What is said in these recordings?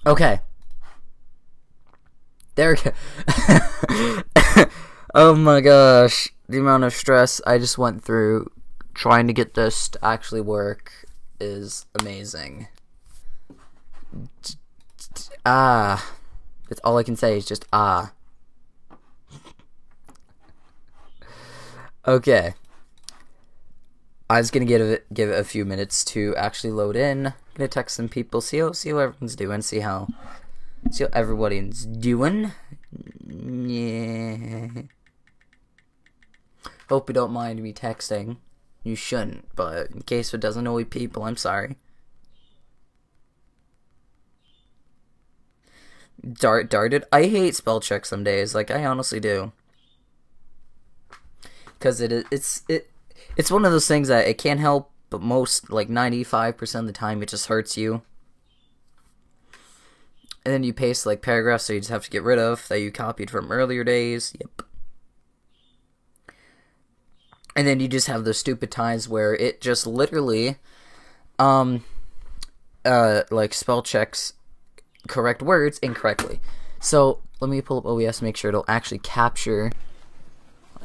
Okay. There we go. Oh my gosh. The amount of stress I just went through trying to get this to actually work is amazing. Ah. That's all I can say is just ah. Okay. I was gonna give it a few minutes to actually load in. Gonna text some people, see how everyone's doing, see how everybody's doing. Yeah. Hope you don't mind me texting. You shouldn't, but in case it doesn't annoy people, I'm sorry. Darted. I hate spell check some days. Like, I honestly do. Because it's one of those things that it can't help, but most, like 95% of the time, it just hurts you. And then you paste like paragraphs that you just have to get rid of that you copied from earlier days. Yep. And then you just have those stupid times where it just literally like spell checks correct words incorrectly. So let me pull up OBS, make sure it'll actually capture.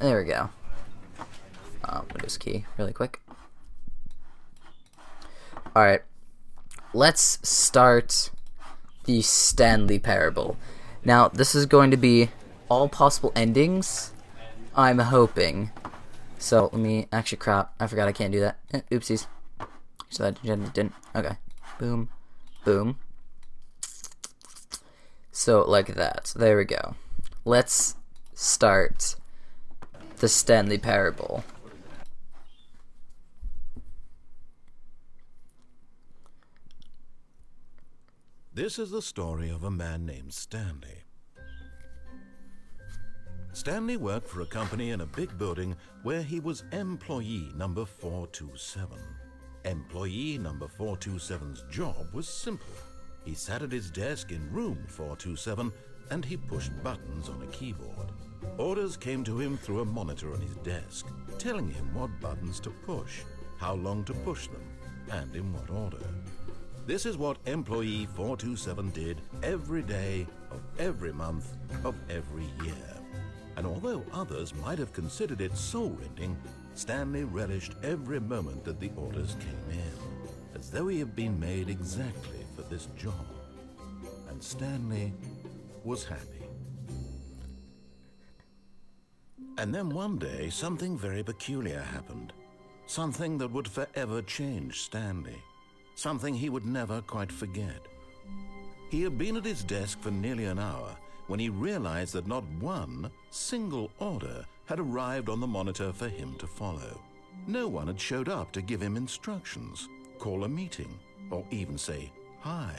There we go. Windows key really quick. Alright, let's start the Stanley Parable. Now, this is going to be all possible endings, I'm hoping. So, let me, actually, crap, I forgot I can't do that. Oopsies. So that didn't, okay. Boom, boom. So, like that. There we go. Let's start the Stanley Parable. This is the story of a man named Stanley. Stanley worked for a company in a big building where he was employee number 427. Employee number 427's job was simple. He sat at his desk in room 427 and he pushed buttons on a keyboard. Orders came to him through a monitor on his desk, telling him what buttons to push, how long to push them, and in what order. This is what employee 427 did every day of every month of every year. And although others might have considered it soul-rending, Stanley relished every moment that the orders came in, as though he had been made exactly for this job. And Stanley was happy. And then one day, something very peculiar happened. Something that would forever change Stanley. Something he would never quite forget. He had been at his desk for nearly an hour when he realized that not one single order had arrived on the monitor for him to follow. No one had showed up to give him instructions, call a meeting, or even say hi.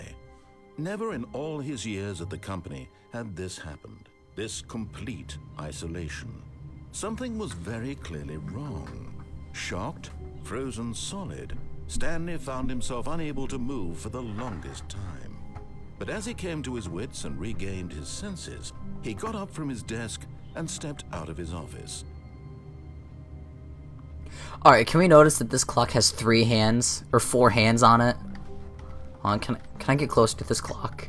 Never in all his years at the company had this happened, this complete isolation. Something was very clearly wrong. Shocked, frozen solid, Stanley found himself unable to move for the longest time. But as he came to his wits and regained his senses, he got up from his desk and stepped out of his office. Alright, can we notice that this clock has 3 hands, or 4 hands on it? Hold on, can I get close to this clock?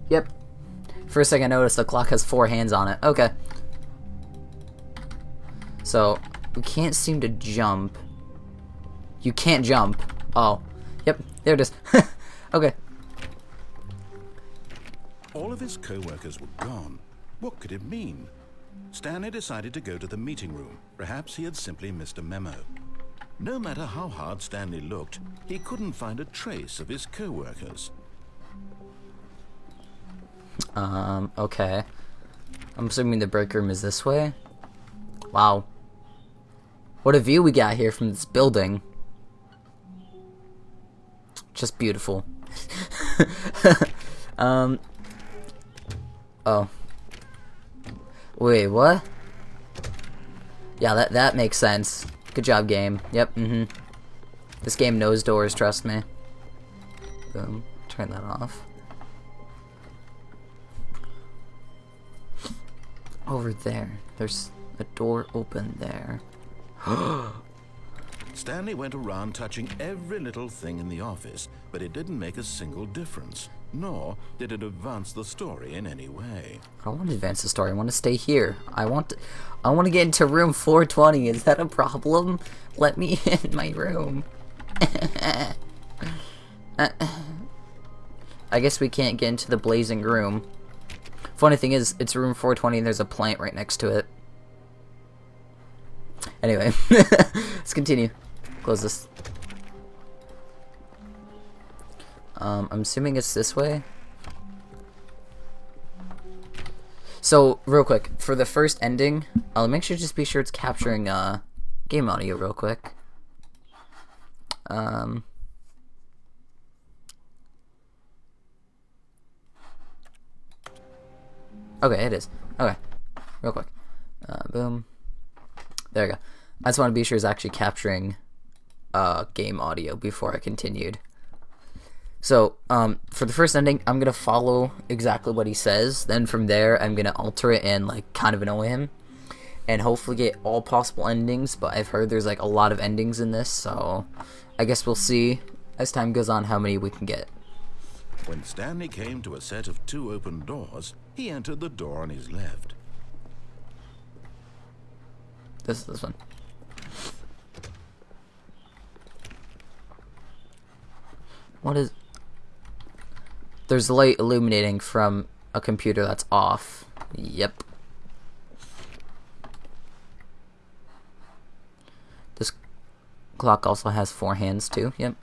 Yep. First thing I noticed, the clock has 4 hands on it. Okay. So, we can't seem to jump. You can't jump. Oh. Yep, there it is. Okay. All of his co-workers were gone. What could it mean? Stanley decided to go to the meeting room. Perhaps he had simply missed a memo. No matter how hard Stanley looked, he couldn't find a trace of his co-workers. Okay. I'm assuming the break room is this way. Wow. What a view we got here from this building. Just beautiful. Oh. Wait, what? Yeah, that makes sense. Good job, game. Yep, This game knows doors, trust me. Boom. Turn that off. Over there. There's a door open there. Stanley went around touching every little thing in the office, but it didn't make a single difference, nor did it advance the story in any way. I don't want to advance the story. I want to stay here. I want to get into room 420. Is that a problem? Let me in my room. I guess we can't get into the blazing room. Funny thing is, it's room 420 and there's a plant right next to it. Anyway, let's continue. Close this. I'm assuming it's this way. So, real quick, for the first ending, I'll make sure just be sure it's capturing game audio real quick. Okay, it is. Okay, real quick. Boom. There we go. I just want to be sure it's actually capturing game audio before I continued. So, for the first ending, I'm going to follow exactly what he says. Then from there, I'm going to alter it and, like, kind of annoy him. And hopefully get all possible endings. But I've heard there's, like, a lot of endings in this. So, I guess we'll see as time goes on how many we can get. When Stanley came to a set of 2 open doors, he entered the door on his left. This one. What is... There's light illuminating from a computer that's off. Yep. This clock also has 4 hands too. Yep.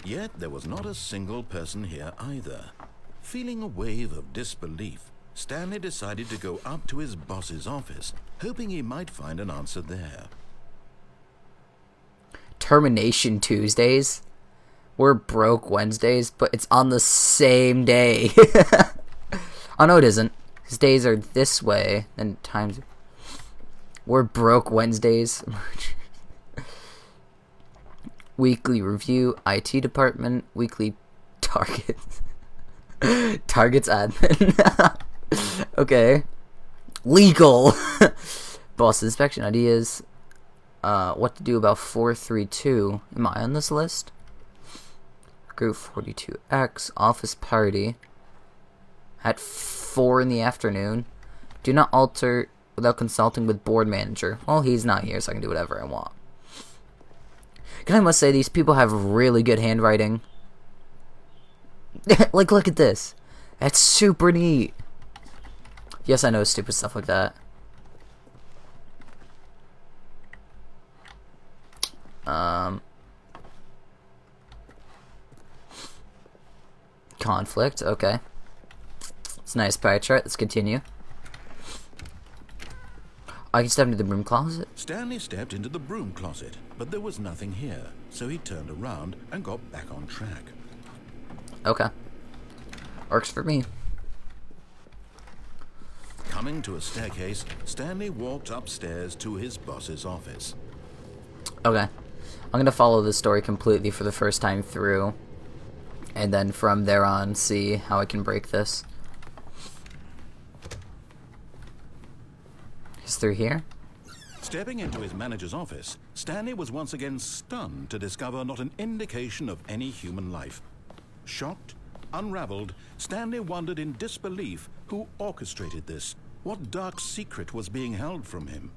Yet there was not a single person here either. Feeling a wave of disbelief, Stanley decided to go up to his boss's office, hoping he might find an answer there. Termination Tuesdays? We're broke Wednesdays, but it's on the same day. Oh no, it isn't. His days are this way, and times... We're broke Wednesdays. Weekly review, IT department, weekly targets. Targets admin. Okay. Legal. Boss inspection ideas. What to do about 432. Am I on this list? Group 42X. Office party. At 4 in the afternoon. Do not alter without consulting with board manager. Well, he's not here, so I can do whatever I want. I must say, these people have really good handwriting. Like, look at this. That's super neat. Yes, I know stupid stuff like that. Conflict, okay. It's a nice pie chart. Let's continue. I can step into the broom closet. Stanley stepped into the broom closet, but there was nothing here, so he turned around and got back on track. Okay. Works for me. Coming to a staircase, Stanley walked upstairs to his boss's office. Okay. I'm gonna follow this story completely for the first time through, and then from there on see how I can break this. Is through here? Stepping into his manager's office, Stanley was once again stunned to discover not an indication of any human life. Shocked, unraveled, Stanley wondered in disbelief who orchestrated this. What dark secret was being held from him?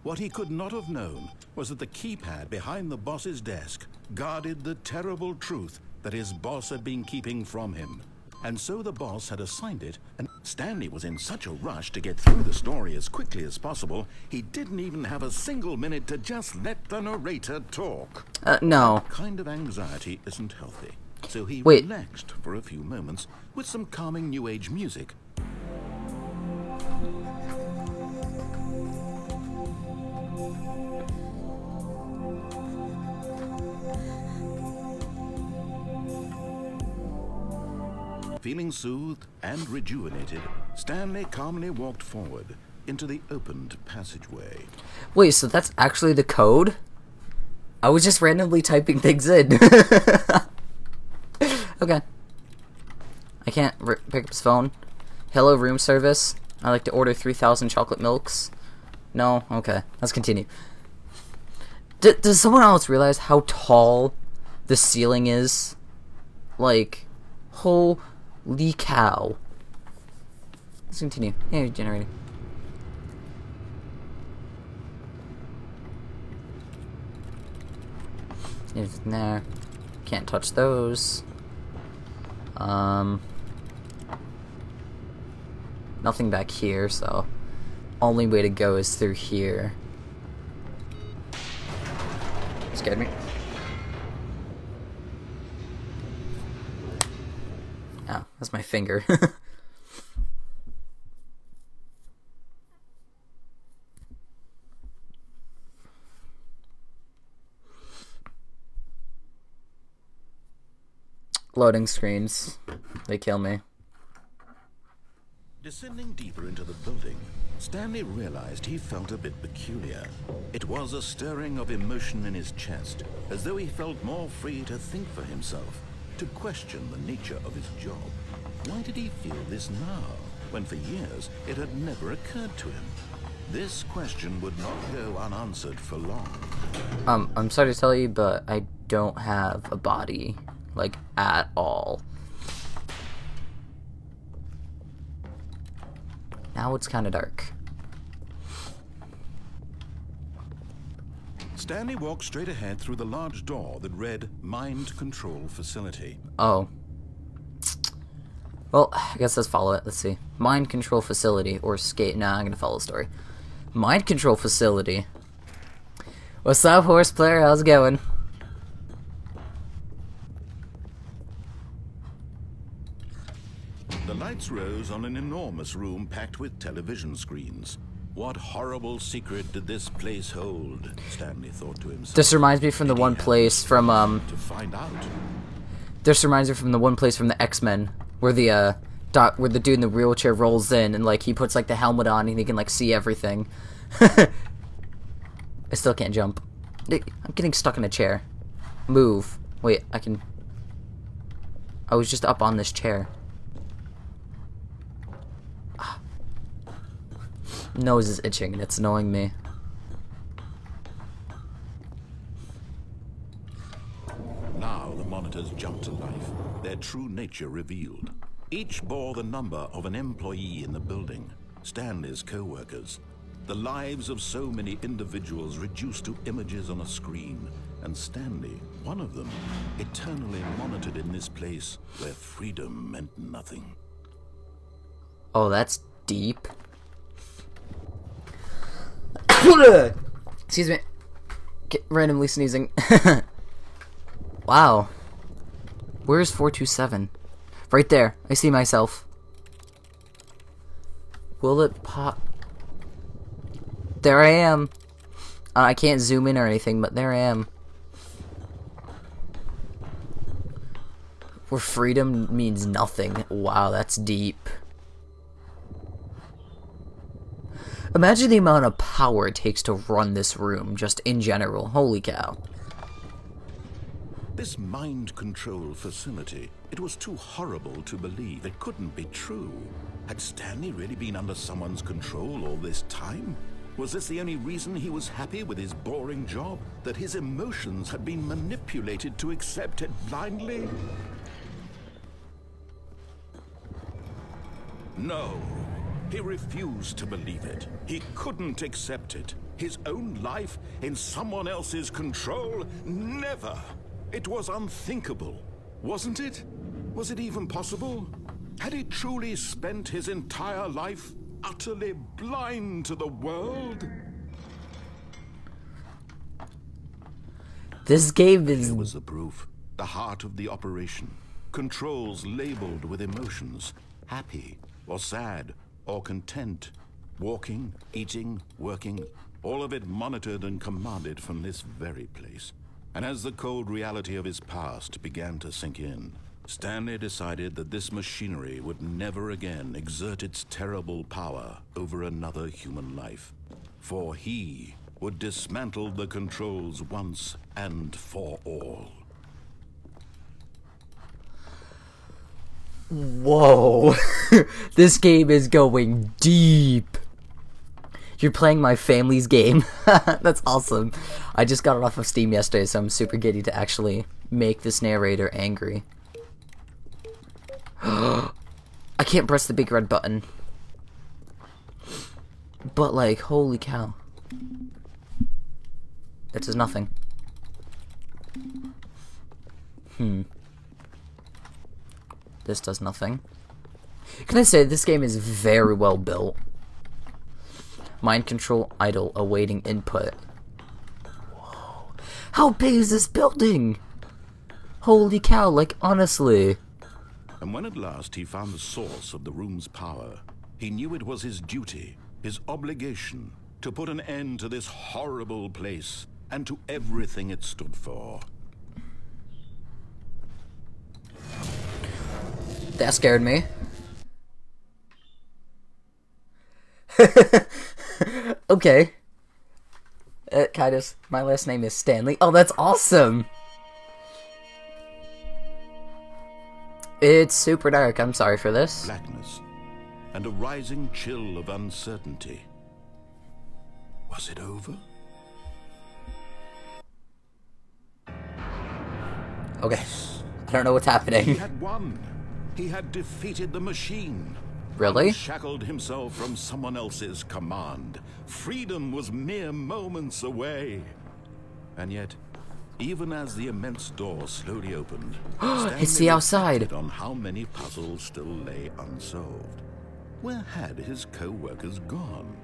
What he could not have known was that the keypad behind the boss's desk guarded the terrible truth that his boss had been keeping from him. And so the boss had assigned it, and Stanley was in such a rush to get through the story as quickly as possible, he didn't even have a single minute to just let the narrator talk. No. That kind of anxiety isn't healthy. So he Wait. relaxed for a few moments with some calming New Age music. Feeling soothed and rejuvenated, Stanley calmly walked forward into the opened passageway. Wait, so that's actually the code? I was just randomly typing things in. Okay. I can't pick up his phone. Hello, room service. I'd like to order 3,000 chocolate milks. No? Okay. Let's continue. Does someone else realize how tall the ceiling is? Like, holy cow. Let's continue. Hey, generator. There's there. Can't touch those. Nothing back here, so only way to go is through here. Scared me. Oh, that's my finger. Loading screens. They kill me. Descending deeper into the building, Stanley realized he felt a bit peculiar. It was a stirring of emotion in his chest, as though he felt more free to think for himself, to question the nature of his job. Why did he feel this now, when for years it had never occurred to him? This question would not go unanswered for long. I'm sorry to tell you, but I don't have a body, like, at all. Now it's kind of dark. Stanley walked straight ahead through the large door that read Mind Control Facility. Oh. Well, I guess let's follow it. Let's see. Mind Control Facility, or Skate. Nah, I'm gonna follow the story. Mind Control Facility. What's up, horse player? How's it going? The lights rose on an enormous room packed with television screens. What horrible secret did this place hold? Stanley thought to himself. This reminds me from the one place from to find out. This reminds me from the one place from the X-Men where the where the dude in the wheelchair rolls in and like he puts like the helmet on and he can like see everything. I still can't jump. I'm getting stuck in a chair. Move. Wait, I can. I was just up on this chair. Nose is itching and it's annoying me. Now the monitors jumped to life, their true nature revealed. Each bore the number of an employee in the building, Stanley's co-workers. The lives of so many individuals reduced to images on a screen, and Stanley, one of them, eternally monitored in this place where freedom meant nothing. Oh, that's deep. Excuse me. Randomly sneezing. Wow. Where's 427? Right there. I see myself. Will it pop? There I am. I can't zoom in or anything, but there I am. Where freedom means nothing. Wow, that's deep. Imagine the amount of power it takes to run this room, just in general. Holy cow. This mind control facility, it was too horrible to believe. It couldn't be true. Had Stanley really been under someone's control all this time? Was this the only reason he was happy with his boring job? That his emotions had been manipulated to accept it blindly? No. He refused to believe it. He couldn't accept it. His own life in someone else's control? Never! It was unthinkable, wasn't it? Was it even possible? Had he truly spent his entire life utterly blind to the world? This game is... Here was the proof. The heart of the operation. Controls labeled with emotions. Happy or sad or content, walking, eating, working, all of it monitored and commanded from this very place. And as the cold reality of his past began to sink in, Stanley decided that this machinery would never again exert its terrible power over another human life. For he would dismantle the controls once and for all. Whoa. This game is going deep. You're playing my family's game. That's awesome. I just got it off of Steam yesterday, so I'm super giddy to actually make this narrator angry. I can't press the big red button. But, like, holy cow. That does nothing. This does nothing. Can I say this game is very well built? Mind control idle, awaiting input. Whoa. How big is this building? Holy cow, like, honestly. And when at last he found the source of the room's power, he knew it was his duty, his obligation, to put an end to this horrible place and to everything it stood for. That scared me. Okay. My last name is Stanley. Oh, that's awesome! It's super dark. I'm sorry for this. Blackness and a rising chill of uncertainty. Was it over? Okay. I don't know what's He happening. had won. He had defeated the machine. Really? Shackled himself from someone else's command. Freedom was mere moments away. And yet, even as the immense door slowly opened, It's the outside. reflected on how many puzzles still lay unsolved. Where had his co-workers gone?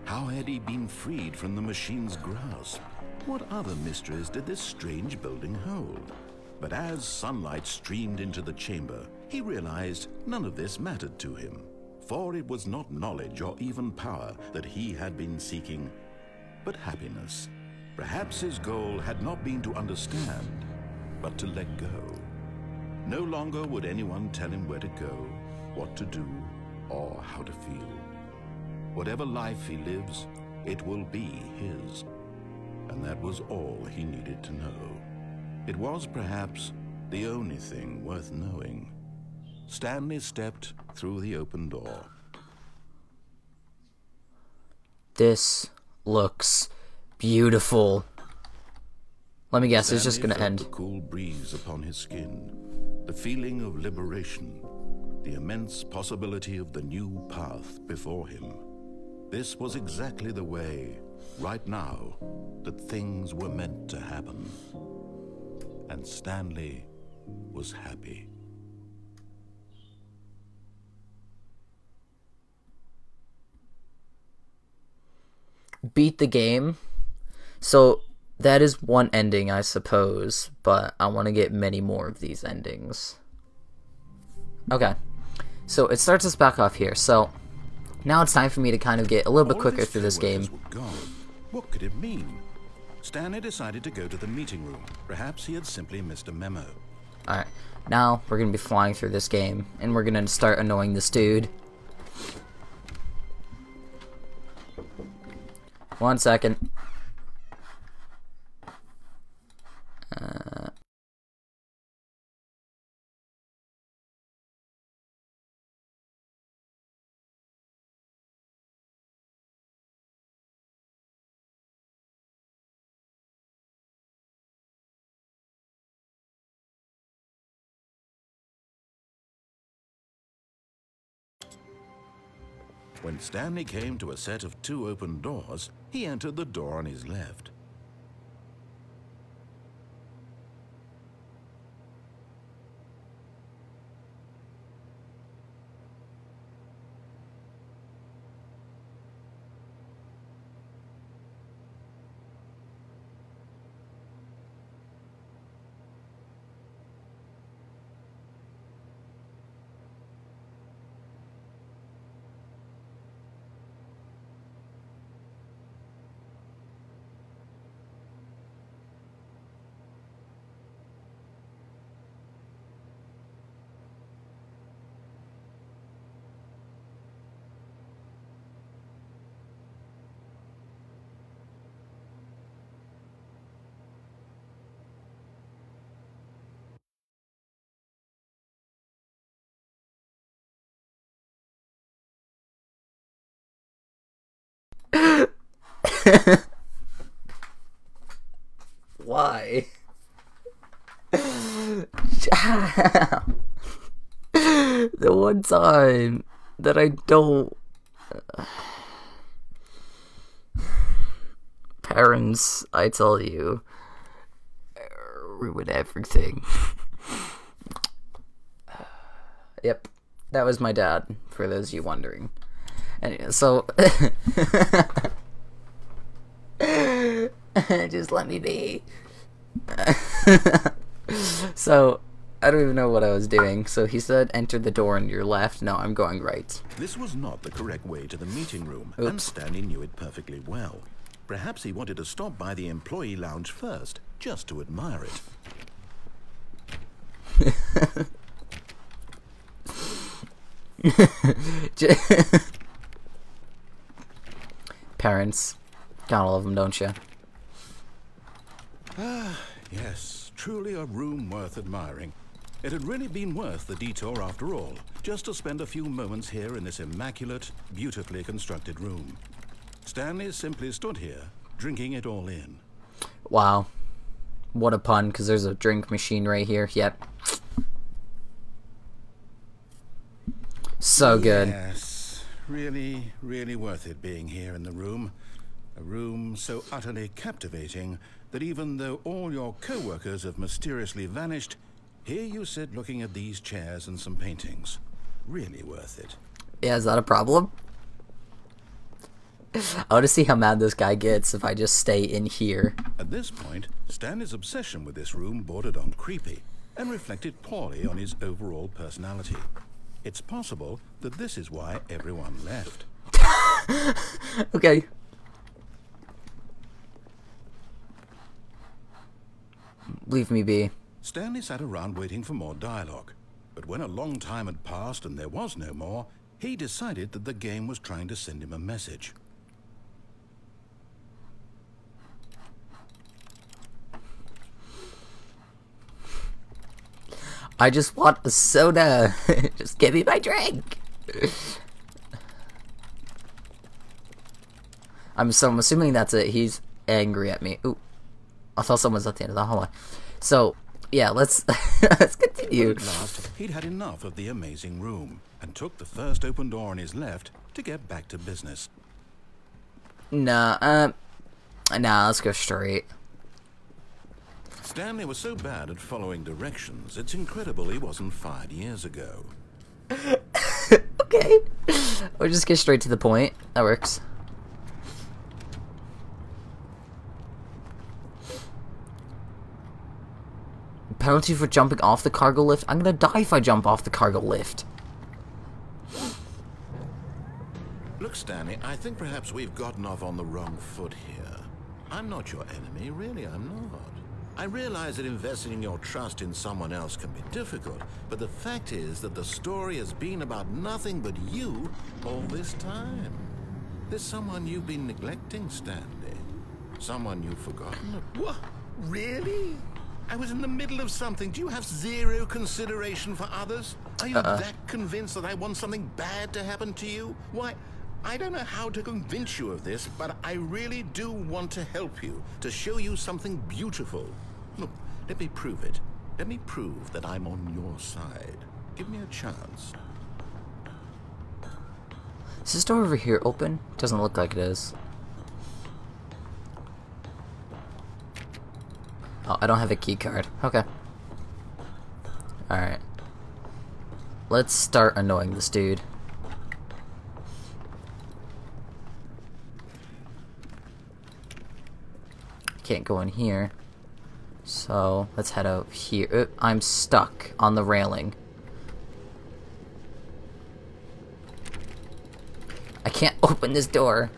How had he been freed from the machine's grasp? What other mysteries did this strange building hold? But as sunlight streamed into the chamber, he realized none of this mattered to him. For it was not knowledge or even power that he had been seeking, but happiness. Perhaps his goal had not been to understand, but to let go. No longer would anyone tell him where to go, what to do, or how to feel. Whatever life he lives, it will be his. And that was all he needed to know. It was perhaps the only thing worth knowing. Stanley stepped through the open door. This looks beautiful. Let me guess, it's just Stanley gonna felt end. the cool breeze upon his skin, the feeling of liberation, the immense possibility of the new path before him. This was exactly the way, right now, that things were meant to happen. And Stanley was happy. Beat the game. So that is one ending, I suppose, but I want to get many more of these endings. Okay, so it starts us back off here. So now it's time for me to kind of get a little bit All quicker his through this game. co-workers were gone. What could it mean? Stanley decided to go to the meeting room. Perhaps he had simply missed a memo. Alright, now we're going to be flying through this game, and we're going to start annoying this dude. 1 second. When Stanley came to a set of 2 open doors, he entered the door on his left. Why? The one time that I don't... Parents, I tell you, ruin everything. Yep, that was my dad, for those of you wondering. Anyway, so... Just let me be. So, I don't even know what I was doing. So he said, enter the door on your left. No, I'm going right. This was not the correct way to the meeting room, Oops. and Stanley knew it perfectly well. Perhaps he wanted to stop by the employee lounge first, just to admire it. Parents. Gotta love them, don't you? Ah, yes, truly a room worth admiring. It had really been worth the detour after all, just to spend a few moments here in this immaculate, beautifully constructed room. Stanley simply stood here, drinking it all in. Wow. What a pun, because there's a drink machine right here. Yep. So good. Yes, really, really worth it being here in the room. A room so utterly captivating that even though all your co-workers have mysteriously vanished, here you sit looking at these chairs and some paintings. Really worth it. Yeah, is that a problem? I want to see how mad this guy gets if I just stay in here. At this point, Stanley's obsession with this room bordered on creepy and reflected poorly on his overall personality. It's possible that this is why everyone left. Okay. Leave me be. Stanley sat around waiting for more dialogue, but when a long time had passed and there was no more, he decided that the game was trying to send him a message. I just want a soda. Just give me my drink. I'm assuming that's it. He's angry at me. Ooh. I thought someone was at the end of the hallway. So, yeah, let's let's continue. At last, he'd had enough of the amazing room and took the first open door on his left to get back to business. Nah, let's go straight. Stanley was so bad at following directions, it's incredible he wasn't fired years ago. Okay. Or just get straight to the point. That works. Penalty for jumping off the cargo lift? I'm gonna die if I jump off the cargo lift. Look, Stanley, I think perhaps we've gotten off on the wrong foot here. I'm not your enemy, really, I'm not. I realize that investing your trust in someone else can be difficult, but the fact is that the story has been about nothing but you all this time. There's someone you've been neglecting, Stanley. Someone you've forgotten. What? Really? I was in the middle of something. Do you have zero consideration for others? Are you that convinced that I want something bad to happen to you? Why, I don't know how to convince you of this, but I really do want to help you, to show you something beautiful. Look, let me prove it. Let me prove that I'm on your side. Give me a chance. Is this door over here open? Doesn't look like it is. Oh, I don't have a key card. Okay. Alright. Let's start annoying this dude. Can't go in here. So, let's head out here. I'm stuck on the railing. I can't open this door.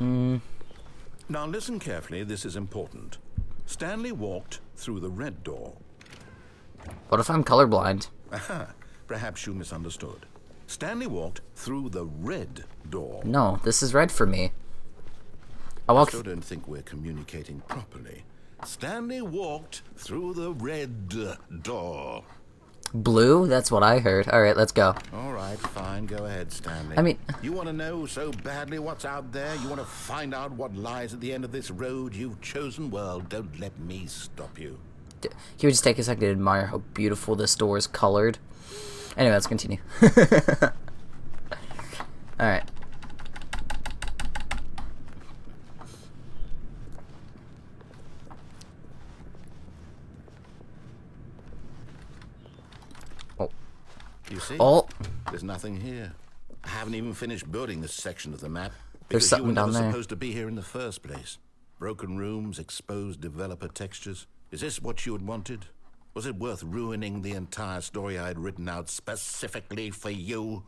Now listen carefully, this is important. Stanley walked through the red door. What if I'm colorblind? Aha, perhaps you misunderstood. Stanley walked through the red door. No, this is red for me. I I walked. still don't think we're communicating properly. Stanley walked through the red door. Blue? That's what I heard. Alright, let's go. All right, fine. Go ahead, Stanley. I mean... You want to know so badly what's out there? You want to find out what lies at the end of this road you've chosen? Well, don't let me stop you. He would just take a second to admire how beautiful this door is colored. Anyway, let's continue. Alright. You see? Oh, There's nothing here. I haven't even finished building this section of the map. There's Because something you were down never there. supposed to be here in the first place. Broken rooms, exposed developer textures. Is this what you had wanted? Was it worth ruining the entire story I had written out specifically for you?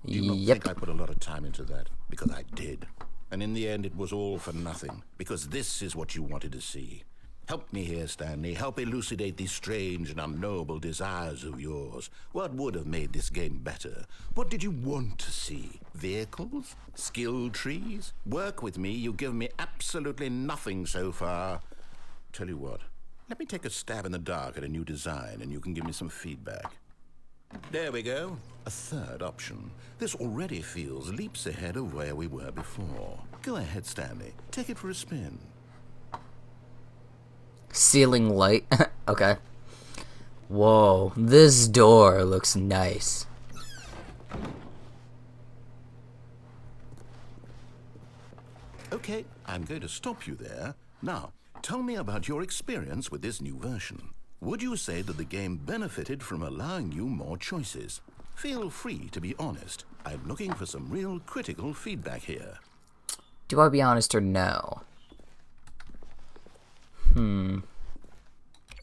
Do you not Yep. think I put a lot of time into that? Because I did. And in the end, it was all for nothing. Because this is what you wanted to see. Help me here, Stanley. Help elucidate these strange and unknowable desires of yours. What would have made this game better? What did you want to see? Vehicles? Skill trees? Work with me. You've given me absolutely nothing so far. Tell you what. Let me take a stab in the dark at a new design, and you can give me some feedback. There we go. A third option. This already feels leaps ahead of where we were before. Go ahead, Stanley. Take it for a spin. ceiling light. Okay. Whoa, this door looks nice. Okay, I'm going to stop you there. Now, tell me about your experience with this new version. Would you say that the game benefited from allowing you more choices? Feel free to be honest. I'm looking for some real critical feedback here. Do I be honest or no?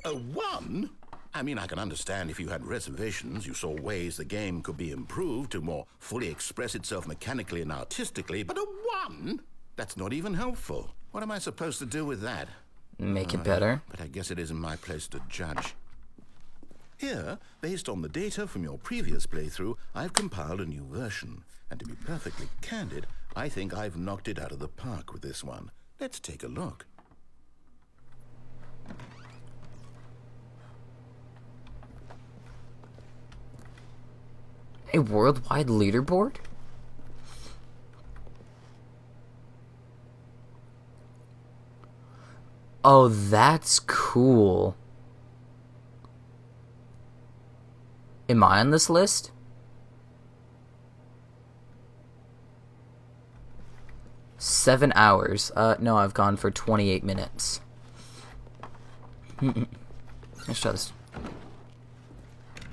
A 1? I mean, I can understand if you had reservations, you saw ways the game could be improved to more fully express itself mechanically and artistically, but a 1? That's not even helpful. What am I supposed to do with that? Make it better. But I guess it isn't my place to judge. Here, based on the data from your previous playthrough, I've compiled a new version. And to be perfectly candid, I think I've knocked it out of the park with this one. Let's take a look. A worldwide leaderboard? Oh, that's cool. Am I on this list? Seven hours. No, I've gone for 28 minutes. Let's try this.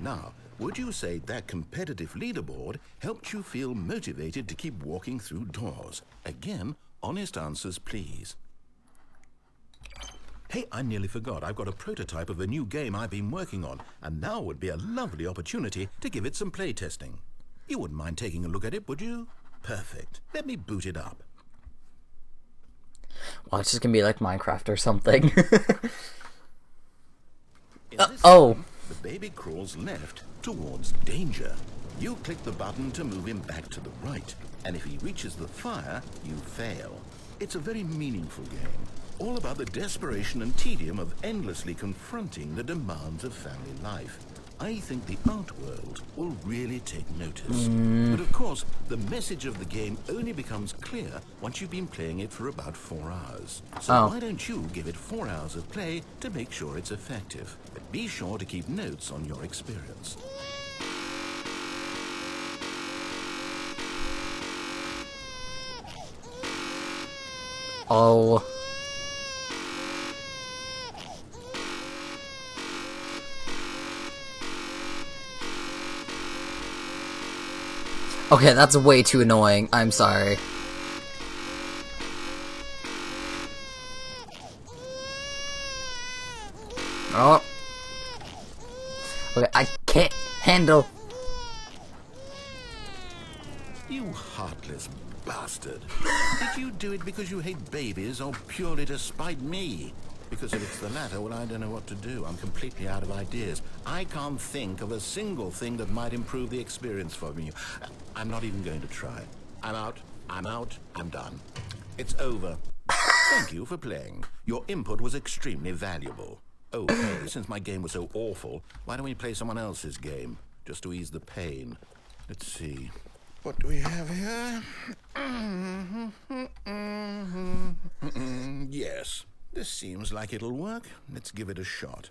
Now, would you say that competitive leaderboard helped you feel motivated to keep walking through doors? Again, honest answers, please. Hey, I nearly forgot. I've got a prototype of a new game I've been working on, and now would be a lovely opportunity to give it some playtesting. You wouldn't mind taking a look at it, would you? Perfect. Let me boot it up. Well, it's just gonna be like Minecraft or something. Oh! The baby crawls left towards danger. You click the button to move him back to the right, and if he reaches the fire, you fail. It's a very meaningful game, all about the desperation and tedium of endlessly confronting the demands of family life. I think the art world will really take notice. But of course, the message of the game only becomes clear once you've been playing it for about 4 hours. So why don't you give it 4 hours of play to make sure it's effective? But be sure to keep notes on your experience. Oh. Okay, that's way too annoying. I'm sorry. Oh. Okay, I can't handle. You heartless bastard. Did you do it because you hate babies or purely to spite me? Because if it's the latter, well, I don't know what to do. I'm completely out of ideas. I can't think of a single thing that might improve the experience for me. I'm not even going to try. I'm out. I'm out. I'm done. It's over. Thank you for playing. Your input was extremely valuable. Oh, hey, since my game was so awful, why don't we play someone else's game, just to ease the pain? Let's see. What do we have here? Yes, this seems like it'll work. Let's give it a shot.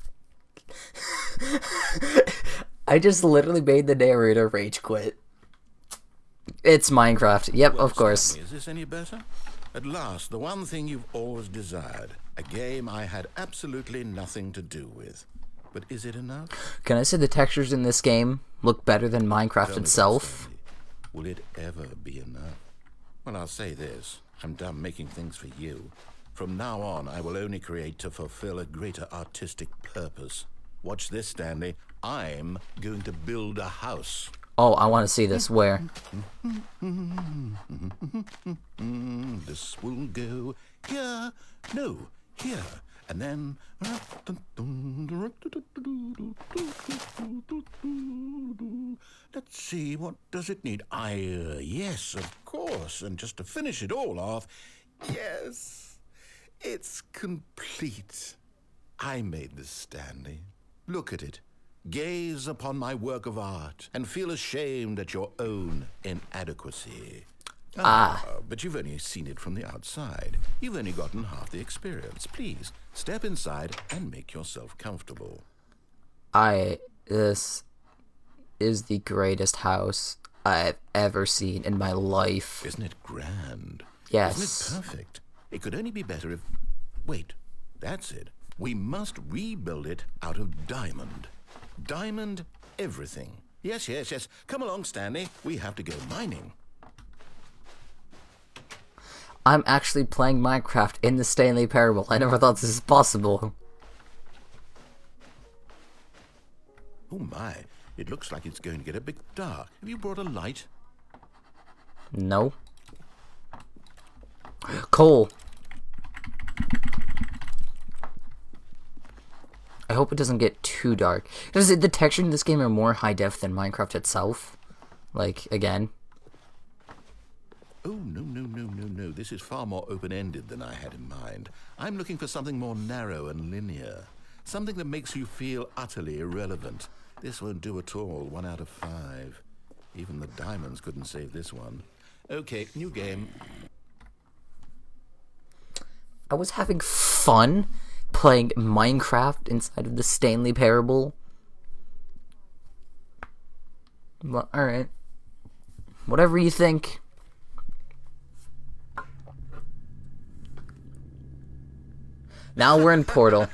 I just literally made the narrator rage quit. It's Minecraft. Yep, Well, of course. Stanley, is this any better? At last, the one thing you've always desired. A game I had absolutely nothing to do with. But is it enough? Can I say the textures in this game look better than Minecraft Tell me, itself? Stanley, will it ever be enough? Well, I'll say this. I'm done making things for you. From now on, I will only create to fulfill a greater artistic purpose. Watch this, Stanley. I'm going to build a house. Oh, I want to see this. Where? This will go here. No, here. And then... Let's see, what does it need? Yes, of course. And just to finish it all off, yes, it's complete. I made this, Stanley. Look at it. Gaze upon my work of art and feel ashamed at your own inadequacy. But you've only seen it from the outside. You've only gotten half the experience. Please, step inside and make yourself comfortable. This is the greatest house I've ever seen in my life. Isn't it grand? Yes. Isn't it perfect? It could only be better if... Wait, that's it. We must rebuild it out of diamond. Diamond everything. Yes, yes, yes. Come along, Stanley. We have to go mining. I'm actually playing Minecraft in the Stanley Parable. I never thought this is possible. Oh my, it looks like it's going to get a bit dark. Have you brought a light? No. Coal. I hope it doesn't get too dark. Does the texture in this game are more high def than Minecraft itself? Like, again. Oh, no, no, no, no, no. This is far more open-ended than I had in mind. I'm looking for something more narrow and linear. Something that makes you feel utterly irrelevant. This won't do at all. 1 out of 5. Even the diamonds couldn't save this one. Okay, new game. I was having fun playing Minecraft inside of the Stanley Parable. Well, alright. Whatever you think. Now we're in Portal.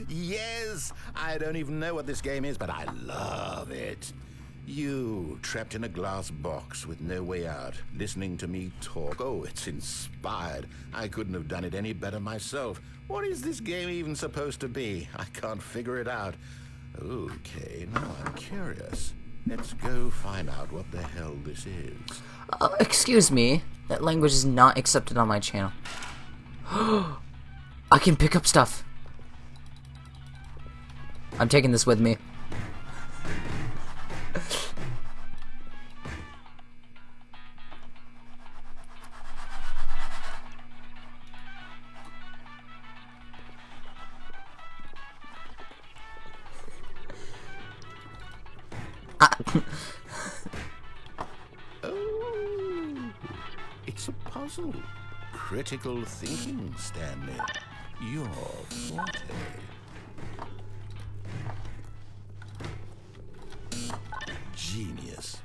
Yes! I don't even know what this game is, but I love it. You, trapped in a glass box with no way out, listening to me talk. Oh, it's inspired. I couldn't have done it any better myself. What is this game even supposed to be? I can't figure it out. Okay, now I'm curious. Let's go find out what the hell this is. Excuse me. That language is not accepted on my channel. I can pick up stuff. I'm taking this with me. Oh, it's a puzzle. Critical thinking, Stanley. Your forte. Genius.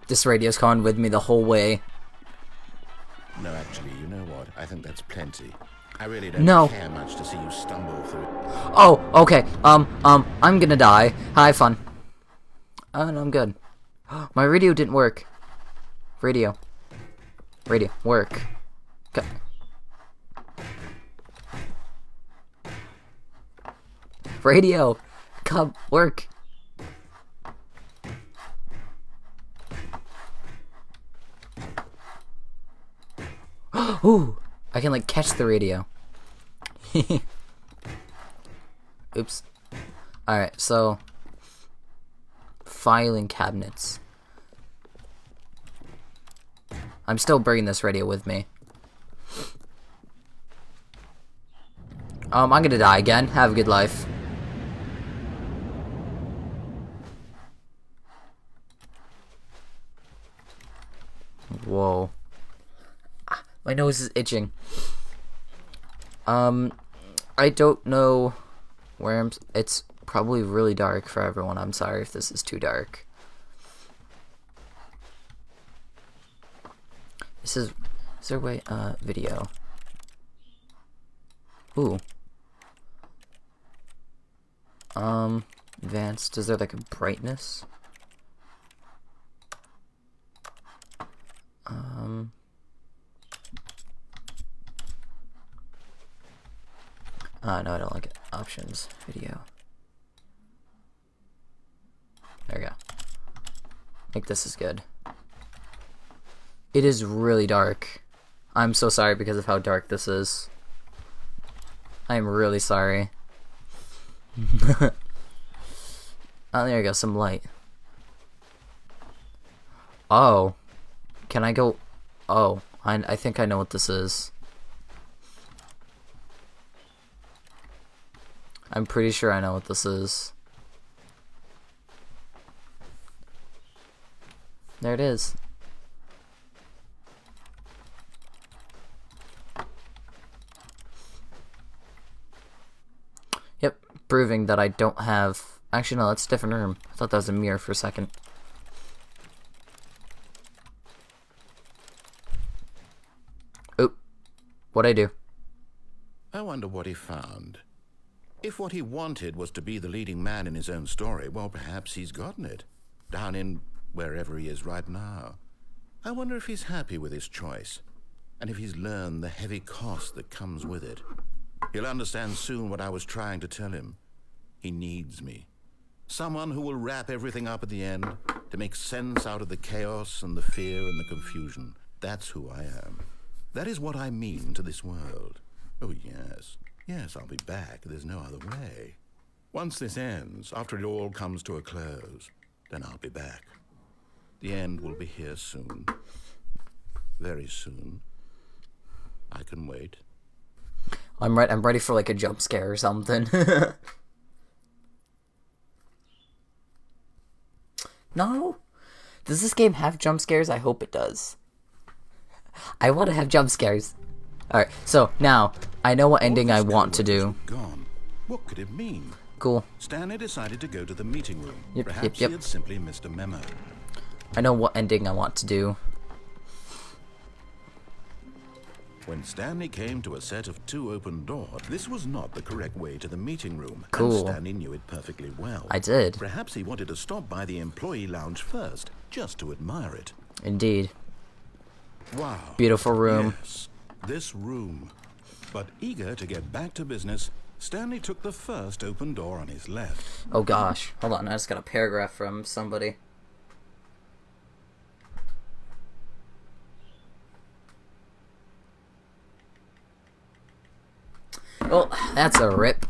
This radio's gone with me the whole way. No, actually, you know what? I think that's plenty. I really don't care much to see you stumble through it. Oh, okay. I'm gonna die. Have fun. Oh, no, I'm good. My radio didn't work. Radio, work. Okay. Radio, come, work. Ooh, I can like catch the radio. Oops. Alright, so filing cabinets. I'm still bringing this radio with me. I'm gonna die again. Have a good life. Whoa. Ah, my nose is itching. I don't know where I'm... It's probably really dark for everyone. I'm sorry if this is too dark. Is there a way, video? Ooh. Advanced. Is there like a brightness? No, I don't like it. Options. Video. There we go. I think this is good. It is really dark. I'm so sorry because of how dark this is. I am really sorry. Oh, there you go, some light. Oh. Can I go... Oh, I think I know what this is. I'm pretty sure I know what this is. There it is. Yep, proving that I don't have... Actually, no, that's a different room. I thought that was a mirror for a second. Oop. What'd I do? I wonder what he found. If what he wanted was to be the leading man in his own story, well, perhaps he's gotten it. Down in wherever he is right now. I wonder if he's happy with his choice, and if he's learned the heavy cost that comes with it. He'll understand soon what I was trying to tell him. He needs me. Someone who will wrap everything up at the end, to make sense out of the chaos and the fear and the confusion. That's who I am. That is what I mean to this world. Oh, yes. Yes, I'll be back. There's no other way. Once this ends, after it all comes to a close, then I'll be back. The end will be here soon. Very soon. I can wait. I'm ready for like a jump scare or something. No? Does this game have jump scares? I hope it does. I want to have jump scares. Alright, so now I know what ending I want to do. Gone. What could it mean? Cool. Stanley decided to go to the meeting room. Yep, Perhaps yep. he had simply missed a memo. I know what ending I want to do. When Stanley came to a set of 2 open doors, this was not the correct way to the meeting room. Cool. And Stanley knew it perfectly well. I did. Perhaps he wanted to stop by the employee lounge first, just to admire it. Indeed. Wow. Beautiful room. Yes, this room. But eager to get back to business, Stanley took the first open door on his left. Oh gosh. Hold on, I just got a paragraph from somebody. Well, that's a rip.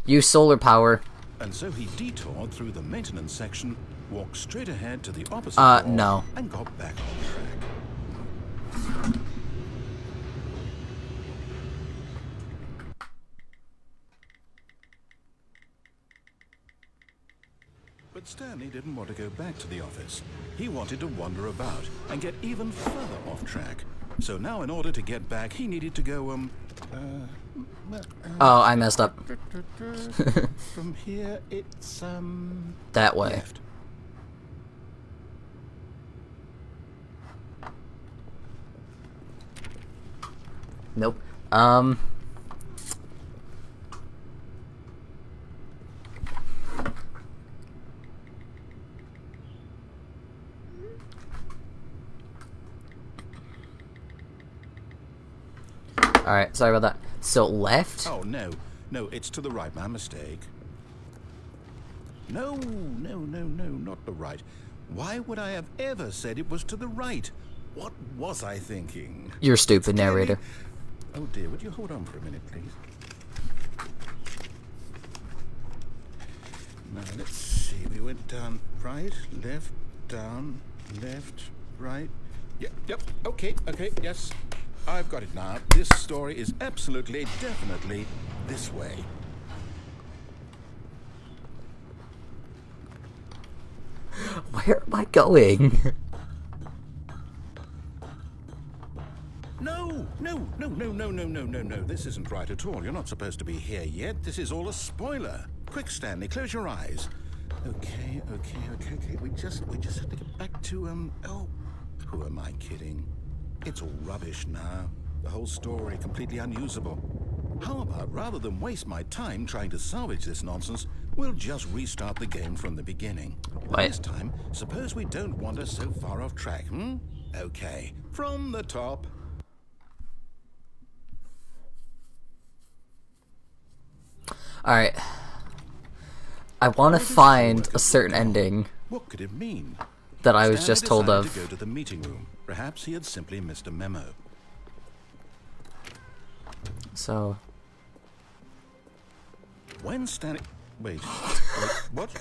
Use solar power. And so he detoured through the maintenance section, walked straight ahead to the opposite door, no. and got back on track. But Stanley didn't want to go back to the office. He wanted to wander about and get even further off track. So now in order to get back, he needed to go, Oh, I messed up. from here, it's, That way. left. Nope. Alright, sorry about that. So, left? Oh, no. No, it's to the right. My mistake. No, not the right. Why would I have ever said it was to the right? What was I thinking? You're stupid, narrator. Oh, dear. Would you hold on for a minute, please? Now, let's see. We went down right, left, down, left, right. Yep. Okay, yes. I've got it now. This story is absolutely, definitely this way. Where am I going? No, no, no, no, no, no, no, no, no. This isn't right at all. You're not supposed to be here yet. This is all a spoiler. Quick, Stanley, close your eyes. Okay. We just have to get back to, oh, who am I kidding? It's all rubbish now. The whole story completely unusable. How about, rather than waste my time trying to salvage this nonsense, we'll just restart the game from the beginning. But this time, suppose we don't wander so far off track, hmm? Okay, from the top. Alright. I want to find a certain ending. What could it mean? That I was just told of. To go to the meeting room. Perhaps he had simply missed a memo. So. When Stanley... Wait, what?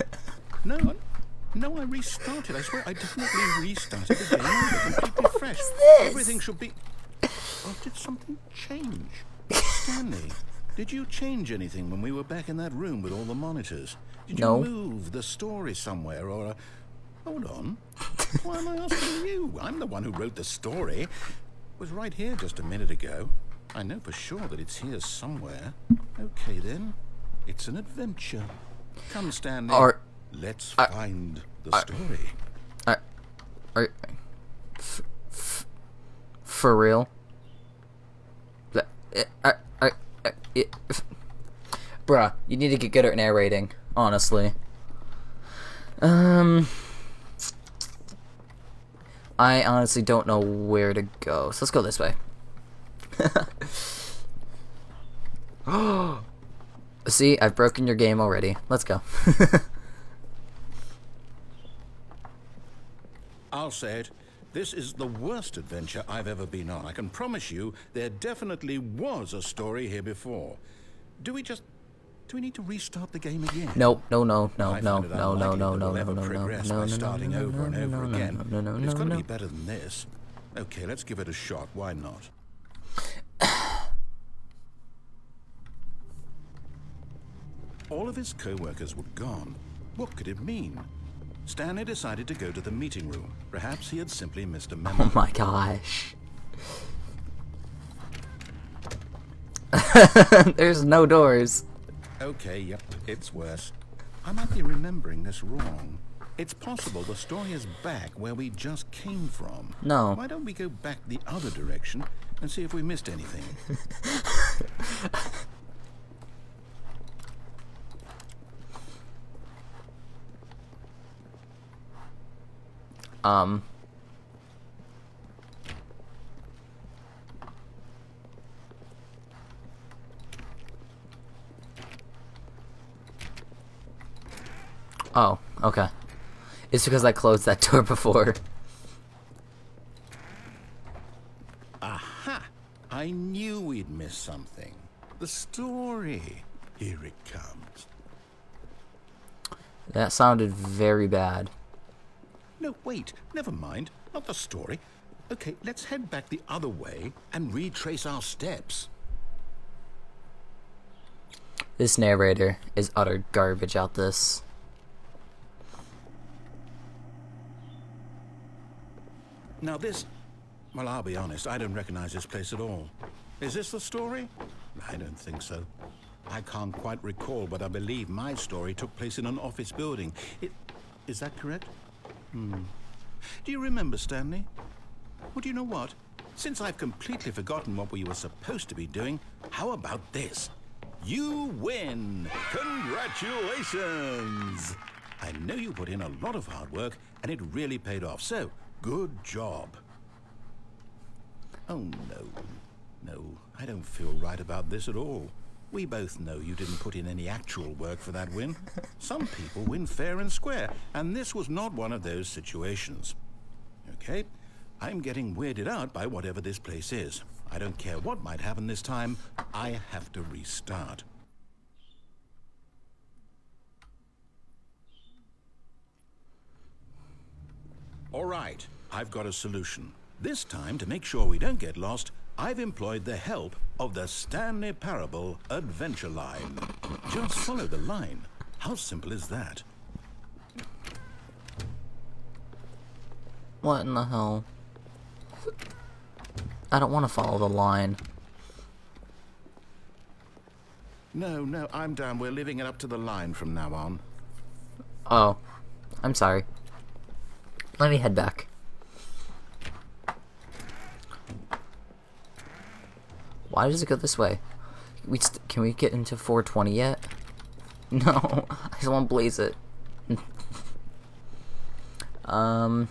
No, I restarted. I swear I definitely restarted the game. Completely fresh. What is this? Everything should be... Oh, did something change? Stanley, did you change anything when we were back in that room with all the monitors? Did you move the story somewhere or... Hold on. Why am I asking you? I'm the one who wrote the story. It was right here just a minute ago. I know for sure that it's here somewhere. Okay, then. It's an adventure. Come, Stanley. Let's find the story. For real? Bruh, you need to get good at narrating, honestly. I honestly don't know where to go, so let's go this way. See, I've broken your game already. Let's go. I'll say it. This is the worst adventure I've ever been on. I can promise you there definitely was a story here before. Do we need to restart the game again? No. Starting over and over again. It's got to be better than this. Okay, let's give it a shot. Why not? All of his co-workers were gone. What could it mean? Stanley decided to go to the meeting room. Perhaps he had simply missed a memo. Oh my gosh. There's no doors. Okay, yep, it's worse. I might be remembering this wrong. It's possible the story is back where we just came from. No. Why don't we go back the other direction and see if we missed anything? Oh, okay. It's because I closed that door before. Aha! I knew we'd miss something. The story. Here it comes. That sounded very bad. No, wait. Never mind. Not the story. Okay, let's head back the other way and retrace our steps. This narrator is utter garbage out this. Now this... Well, I'll be honest, I don't recognize this place at all. Is this the story? I don't think so. I can't quite recall, but I believe my story took place in an office building. Is that correct? Do you remember, Stanley? Well, do you know what? Since I've completely forgotten what we were supposed to be doing, how about this? You win! Congratulations! I know you put in a lot of hard work, and it really paid off, so good job. Oh, no. No, I don't feel right about this at all. We both know you didn't put in any actual work for that win. Some people win fair and square, and this was not one of those situations. Okay, I'm getting weirded out by whatever this place is. I don't care what might happen this time. I have to restart. All right, I've got a solution. This time, to make sure we don't get lost, I've employed the help of the Stanley Parable Adventure Line. Just follow the line. How simple is that? What in the hell? I don't want to follow the line. No, I'm down. We're leaving it up to the line from now on. Oh, I'm sorry. Let me head back. Why does it go this way? Can we get into 420 yet? No, I just want to blaze it. Alright,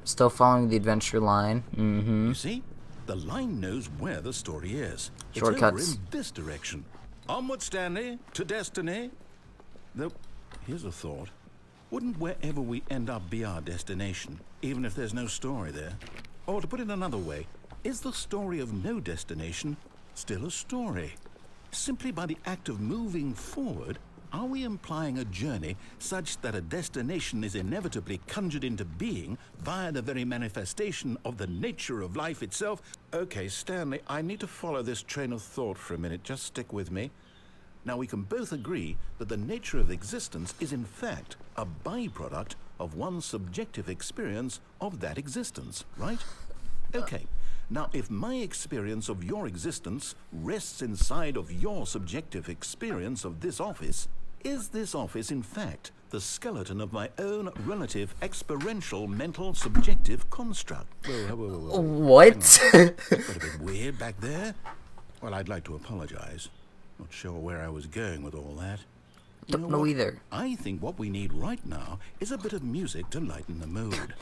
still following the adventure line. You see? The line knows where the story is. Shortcuts. It's over in this direction. Onward, Stanley, to destiny. Though, here's a thought. Wouldn't wherever we end up be our destination, even if there's no story there? Or to put it another way, is the story of no destination still a story? Simply by the act of moving forward, are we implying a journey such that a destination is inevitably conjured into being via the very manifestation of the nature of life itself? Okay, Stanley, I need to follow this train of thought for a minute. Just stick with me. Now, we can both agree that the nature of existence is in fact a byproduct of one's subjective experience of that existence, right? Okay. Now, if my experience of your existence rests inside of your subjective experience of this office, is this office, in fact, the skeleton of my own relative experiential mental subjective construct? Whoa. What? Got a bit weird back there? Well, I'd like to apologize. Not sure where I was going with all that. Don't know either. I think what we need right now is a bit of music to lighten the mood.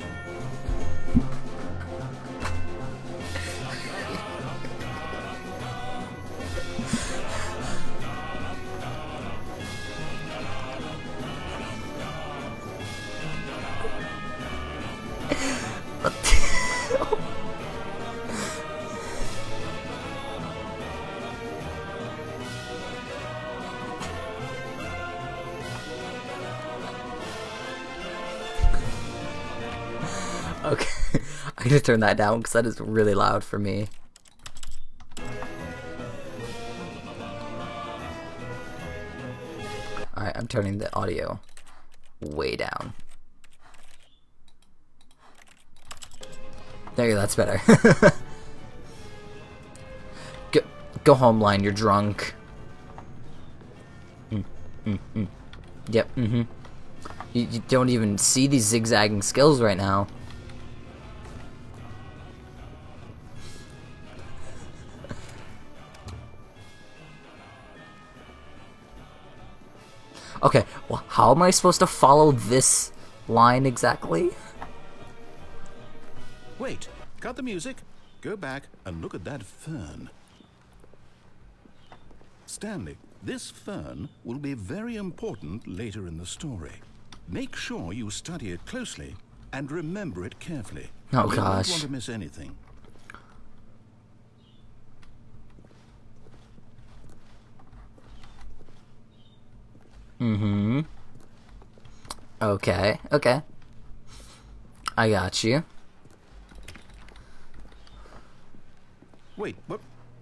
Okay, I need to turn that down because that is really loud for me. Alright, I'm turning the audio way down. There you go, that's better. Go home, line, you're drunk. Yep, You don't even see these zigzagging skills right now. Okay, well, how am I supposed to follow this line exactly? Wait, cut the music, go back and look at that fern. Stanley, this fern will be very important later in the story. Make sure you study it closely and remember it carefully. Oh, You gosh. don't want to miss anything. Okay. I got you. Wait, what?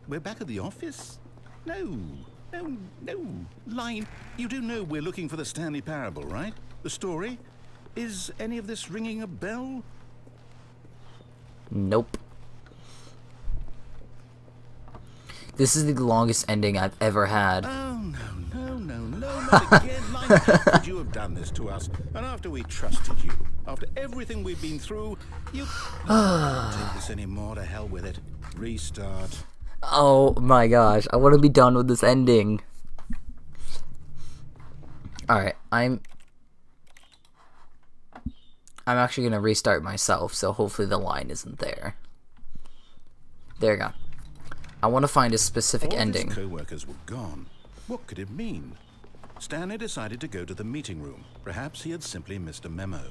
We're back at the office? No. Line, you do know we're looking for the Stanley Parable, right? The story? Is any of this ringing a bell? Nope. This is the longest ending I've ever had. Oh, no, not again. Line, how could you have done this to us? And after we trusted you, after everything we've been through, you can't take this anymore. To hell with it. Restart. Oh my gosh, I want to be done with this ending. Alright, I'm actually gonna restart myself, so hopefully the line isn't there. There you go. I want to find a specific All ending. his co-workers were gone. What could it mean? Stanley decided to go to the meeting room. Perhaps he had simply missed a memo.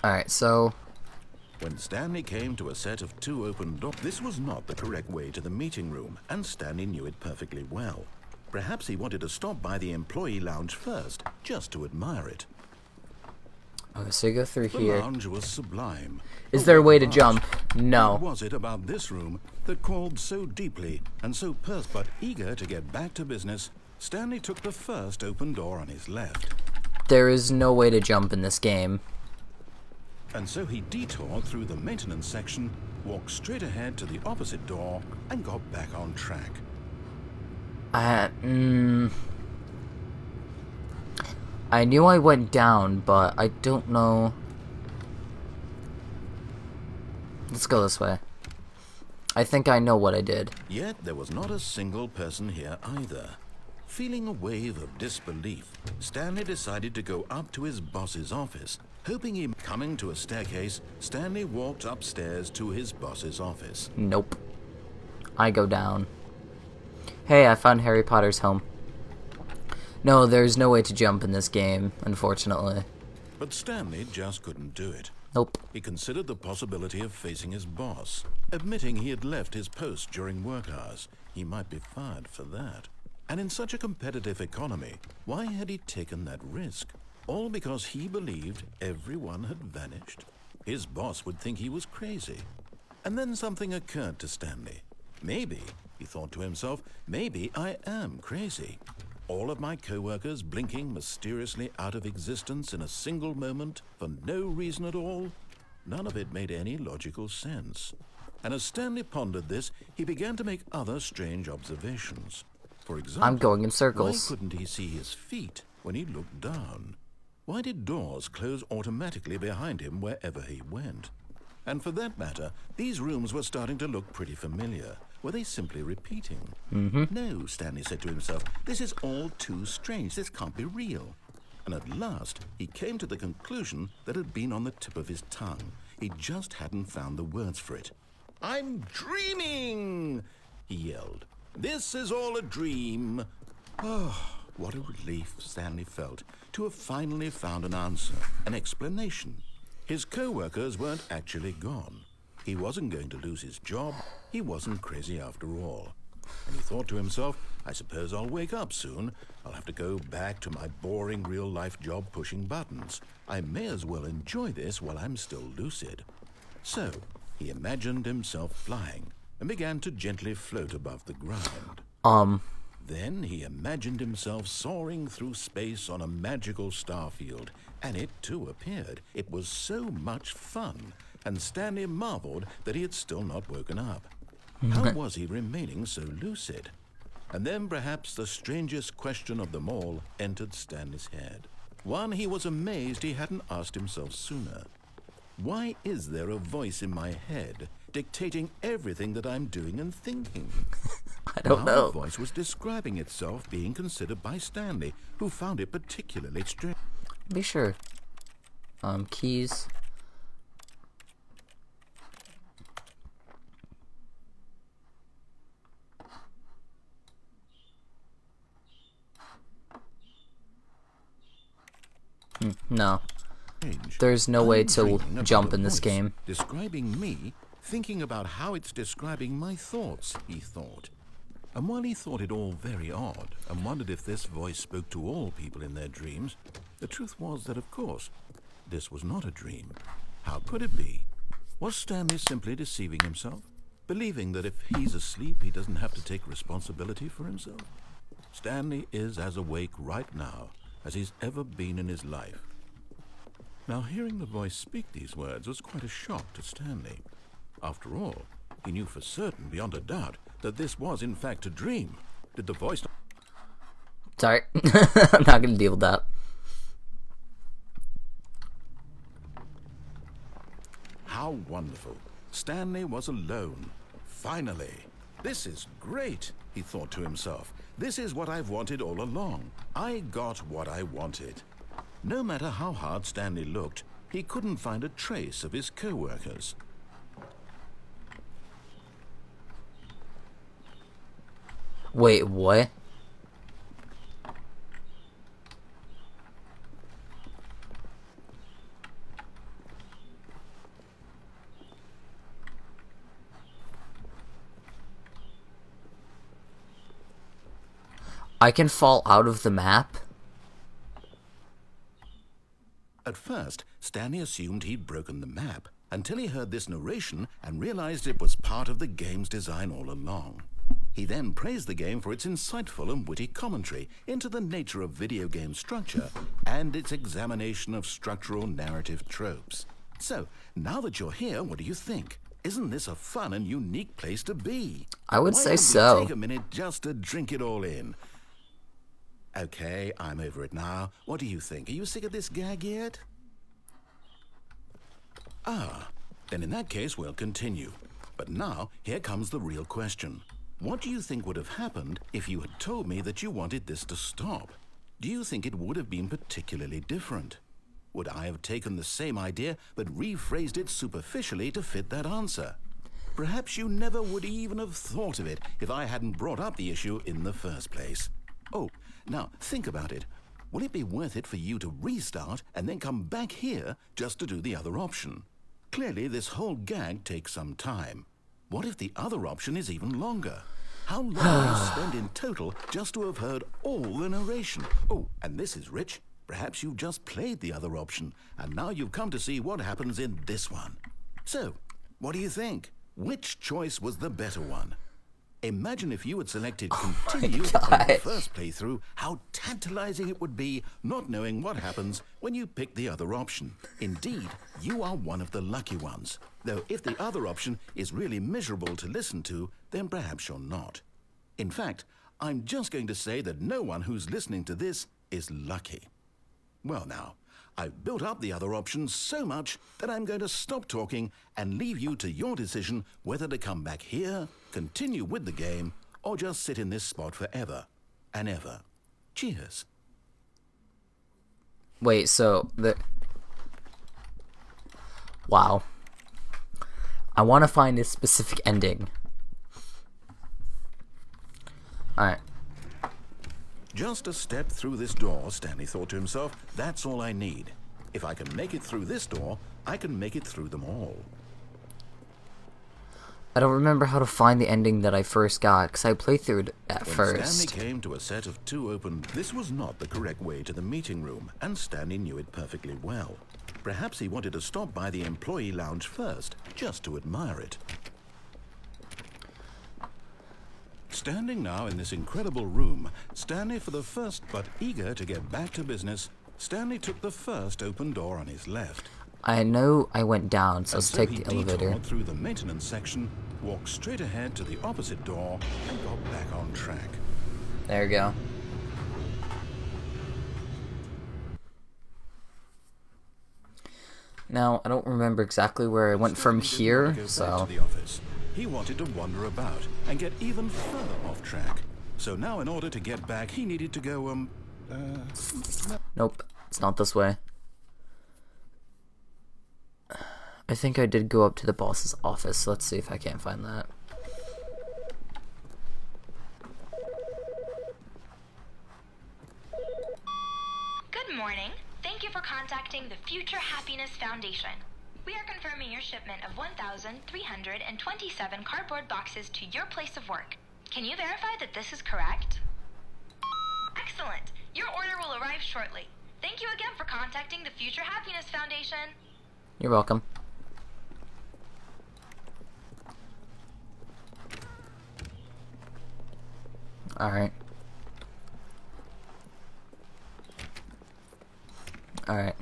Alright, so When Stanley came to a set of 2 open doors, this was not the correct way to the meeting room, and Stanley knew it perfectly well. Perhaps he wanted to stop by the employee lounge first, just to admire it. Okay, so you go through The here. lounge was sublime. Is there a way to But jump? what No. was it about this room that called so deeply and so but eager to get back to business, Stanley took the first open door on his left. There is no way to jump in this game. And so he detoured through the maintenance section, walked straight ahead to the opposite door, and got back on track. I knew I went down, but I don't know. Let's go this way. I think I know what I did. Yet there was not a single person here either. Feeling a wave of disbelief, Stanley decided to go up to his boss's office. Hoping he coming to a staircase, Stanley walked upstairs to his boss's office. Nope. I go down. Hey, I found Harry Potter's home. No, there's no way to jump in this game, unfortunately. But Stanley just couldn't do it. Nope. He considered the possibility of facing his boss. Admitting he had left his post during work hours, he might be fired for that. And in such a competitive economy, why had he taken that risk? All because he believed everyone had vanished? His boss would think he was crazy. And then something occurred to Stanley. Maybe, he thought to himself, maybe I am crazy. All of my co-workers blinking mysteriously out of existence in a single moment for no reason at all? None of it made any logical sense. And as Stanley pondered this, he began to make other strange observations. For example, I'm going in circles. why couldn't he see his feet when he looked down? Why did doors close automatically behind him wherever he went? And for that matter, these rooms were starting to look pretty familiar. Were they simply repeating? No, Stanley said to himself, this is all too strange. This can't be real. And at last, he came to the conclusion that had been on the tip of his tongue. He just hadn't found the words for it. I'm dreaming, he yelled. This is all a dream. Oh, what a relief Stanley felt to have finally found an answer, an explanation. His co-workers weren't actually gone. He wasn't going to lose his job. He wasn't crazy after all. And he thought to himself, I suppose I'll wake up soon. I'll have to go back to my boring real-life job pushing buttons. I may as well enjoy this while I'm still lucid. So, he imagined himself flying and began to gently float above the ground. Then he imagined himself soaring through space on a magical starfield, and it too appeared. It was so much fun, and Stanley marveled that he had still not woken up. How was he remaining so lucid? And then perhaps the strangest question of them all entered Stanley's head. One he was amazed he hadn't asked himself sooner. Why is there a voice in my head dictating everything that I'm doing and thinking? I don't know. The voice was describing itself being considered by Stanley, who found it particularly strange. Be sure. Keys. No. There's no way to jump in this game. Describing me, thinking about how it's describing my thoughts, he thought. And while he thought it all very odd, and wondered if this voice spoke to all people in their dreams, the truth was that, of course, this was not a dream. How could it be? Was Stanley simply deceiving himself? Believing that if he's asleep, he doesn't have to take responsibility for himself? Stanley is as awake right now as he's ever been in his life. Now, hearing the voice speak these words was quite a shock to Stanley. After all, he knew for certain, beyond a doubt, that this was in fact a dream. Did the voice... Sorry. I'm not gonna deal with that. How wonderful. Stanley was alone. Finally. This is great, he thought to himself. This is what I've wanted all along. I got what I wanted. No matter how hard Stanley looked, he couldn't find a trace of his co-workers. Wait, what? I can fall out of the map? At first, Stanley assumed he'd broken the map until he heard this narration and realized it was part of the game's design all along. He then praised the game for its insightful and witty commentary into the nature of video game structure and its examination of structural narrative tropes. So, now that you're here, what do you think? Isn't this a fun and unique place to be? I would Why say don't we so. take a minute just to drink it all in. Okay, I'm over it now. What do you think? Are you sick of this gag yet? Ah, then in that case we'll continue. But now, here comes the real question. What do you think would have happened if you had told me that you wanted this to stop? Do you think it would have been particularly different? Would I have taken the same idea but rephrased it superficially to fit that answer? Perhaps you never would even have thought of it if I hadn't brought up the issue in the first place. Oh, now think about it. Will it be worth it for you to restart and then come back here just to do the other option? Clearly, this whole gag takes some time. What if the other option is even longer? How long will you spend in total just to have heard all the narration? Oh, and this is rich. Perhaps you've just played the other option, and now you've come to see what happens in this one. So, what do you think? Which choice was the better one? Imagine if you had selected continue on the first playthrough, how tantalizing it would be not knowing what happens when you pick the other option. Indeed, you are one of the lucky ones. Though if the other option is really miserable to listen to, then perhaps you're not. In fact, I'm just going to say that no one who's listening to this is lucky. Well now, I've built up the other options so much that I'm going to stop talking and leave you to your decision whether to come back here, continue with the game, or just sit in this spot forever and ever. Cheers. Wait, so the... Wow. I want to find a specific ending. Alright. Just a step through this door, Stanley thought to himself. That's all I need. If I can make it through this door, I can make it through them all. I don't remember how to find the ending that I first got, because I played through it at first. When Stanley came to a set of two open, this was not the correct way to the meeting room, and Stanley knew it perfectly well. Perhaps he wanted to stop by the employee lounge first, just to admire it. Standing now in this incredible room, Stanley for the first, but eager to get back to business, Stanley took the first open door on his left. I know I went down, so let's take the elevator. Detoured through the maintenance section, walked straight ahead to the opposite door, and got back on track. There we go. Now, I don't remember exactly where I went from here, so... He wanted to wander about and get even further off track. So now in order to get back, he needed to go, Nope, it's not this way. I think I did go up to the boss's office. Let's see if I can't find that. Good morning. Thank you for contacting the Future Happiness Foundation. We are confirming your shipment of 1,327 cardboard boxes to your place of work. Can you verify that this is correct? Excellent. Your order will arrive shortly. Thank you again for contacting the Future Happiness Foundation. You're welcome. Alright. Alright.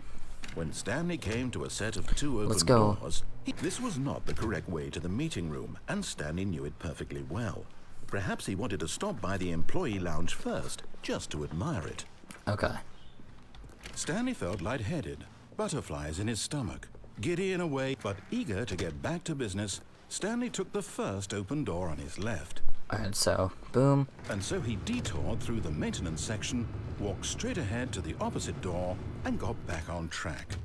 When Stanley came to a set of two open doors, this was not the correct way to the meeting room, and Stanley knew it perfectly well. Perhaps he wanted to stop by the employee lounge first, just to admire it. Okay. Stanley felt lightheaded, butterflies in his stomach. Giddy in a way, but eager to get back to business, Stanley took the first open door on his left. Alright, so, boom. And so he detoured through the maintenance section, walked straight ahead to the opposite door, and got back on track.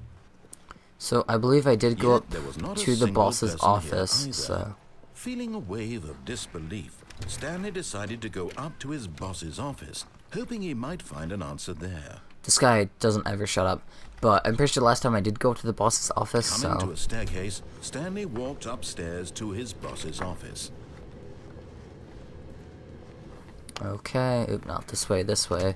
So, I believe I did go up to the boss's office, either. so... Feeling a wave of disbelief, Stanley decided to go up to his boss's office, hoping he might find an answer there. This guy doesn't ever shut up, but I'm pretty sure last time I did go to the boss's office, Coming to a staircase, Stanley walked upstairs to his boss's office. Okay, oop, not this way, this way.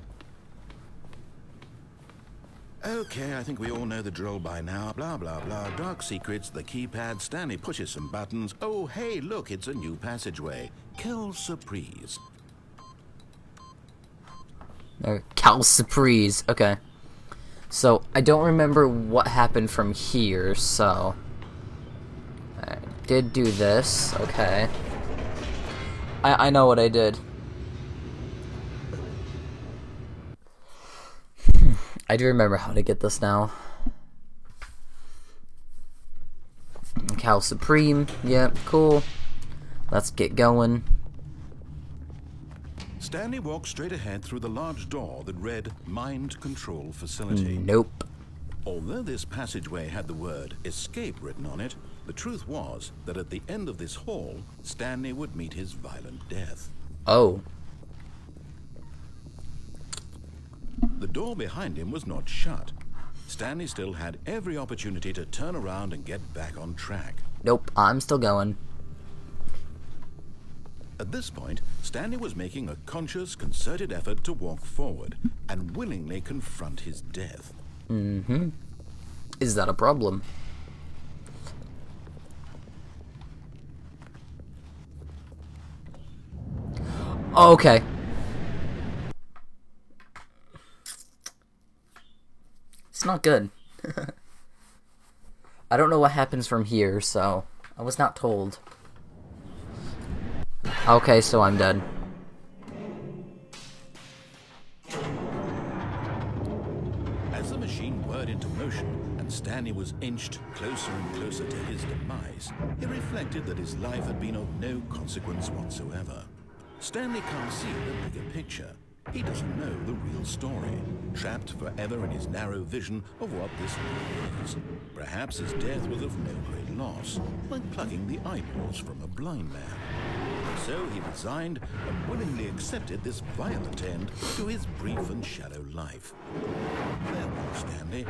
Okay, I think we all know the drill by now. Blah, blah, blah. Dark secrets, the keypad. Stanley pushes some buttons. Oh, hey, look, it's a new passageway. Quelle surprise. Cal Surprise. Okay. So, I don't remember what happened from here, so... I did do this. Okay. I know what I did. I do remember how to get this now. Cal Supreme. Yeah, cool. Let's get going. Stanley walked straight ahead through the large door that read Mind Control Facility. Nope. Although this passageway had the word escape written on it, the truth was that at the end of this hall, Stanley would meet his violent death. Oh. The door behind him was not shut. Stanley still had every opportunity to turn around and get back on track. Nope, I'm still going. At this point, Stanley was making a conscious, concerted effort to walk forward and willingly confront his death. Mm-hmm. Is that a problem? Okay. It's not good. I don't know what happens from here, so I was not told. Okay, so I'm dead. As the machine whirred into motion and Stanley was inched closer and closer to his demise, he reflected that his life had been of no consequence whatsoever. Stanley can't see the bigger picture. He doesn't know the real story, trapped forever in his narrow vision of what this life is. Perhaps his death was of no great loss, like plucking the eyeballs from a blind man. So he resigned and willingly accepted this violent end to his brief and shallow life. Farewell, Stanley.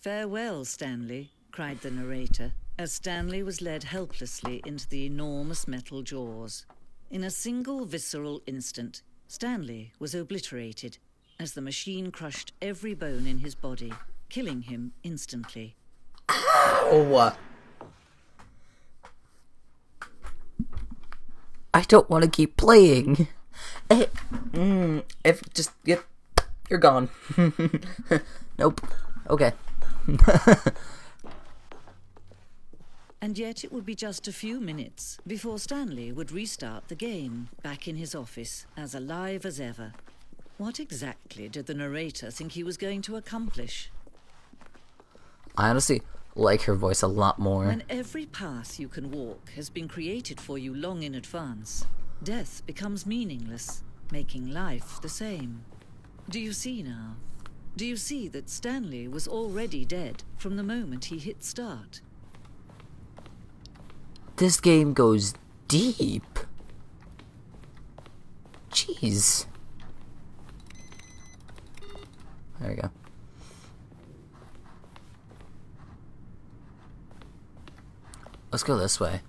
Farewell, Stanley, cried the narrator, as Stanley was led helplessly into the enormous metal jaws. In a single visceral instant, Stanley was obliterated as the machine crushed every bone in his body, killing him instantly. Ow! I don't want to keep playing. Yep, you're gone. Nope. Okay. And yet it would be just a few minutes before Stanley would restart the game, back in his office, as alive as ever. What exactly did the narrator think he was going to accomplish? I honestly like her voice a lot more. When every path you can walk has been created for you long in advance, death becomes meaningless, making life the same. Do you see now? Do you see that Stanley was already dead from the moment he hit start? This game goes deep. Jeez. There we go. Let's go this way.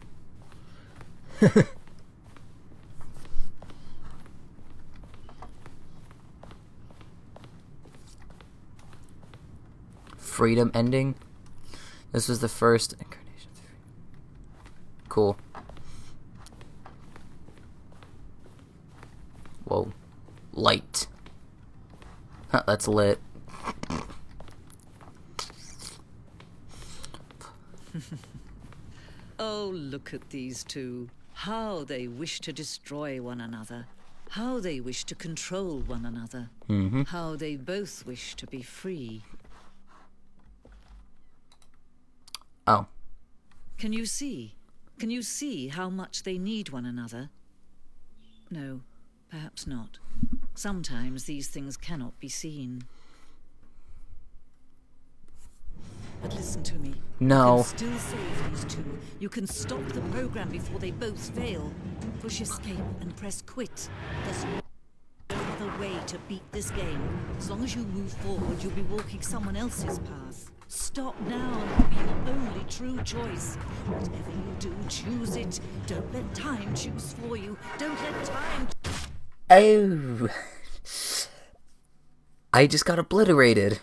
Freedom ending. This was the first incarnation. Cool. Whoa. Light. Huh, that's lit. Oh, look at these two. How they wish to destroy one another. How they wish to control one another. How they both wish to be free. Oh. Can you see? Can you see how much they need one another? No, perhaps not. Sometimes these things cannot be seen. But listen to me. No. You can still save these two. You can stop the program before they both fail. Push escape and press quit. There's no other way to beat this game. As long as you move forward, you'll be walking someone else's path. Stop now and it'll be your only true choice. Whatever you do, choose it. Don't let time choose for you. Don't let time... Oh. I just got obliterated.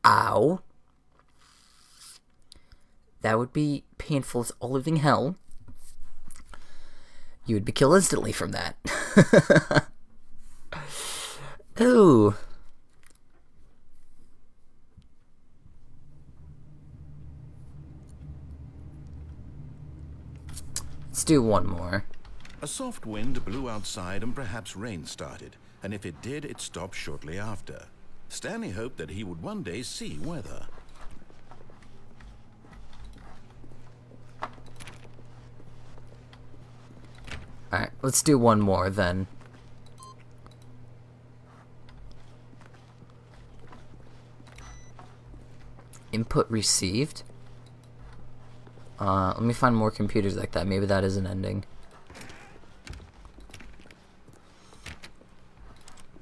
Ow. That would be painful as all living hell. You would be killed instantly from that. Ooh. Let's do one more. A soft wind blew outside and perhaps rain started, and if it did, it stopped shortly after. Stanley hoped that he would one day see weather. Alright, let's do one more then. Input received? Let me find more computers like that. Maybe that is an ending.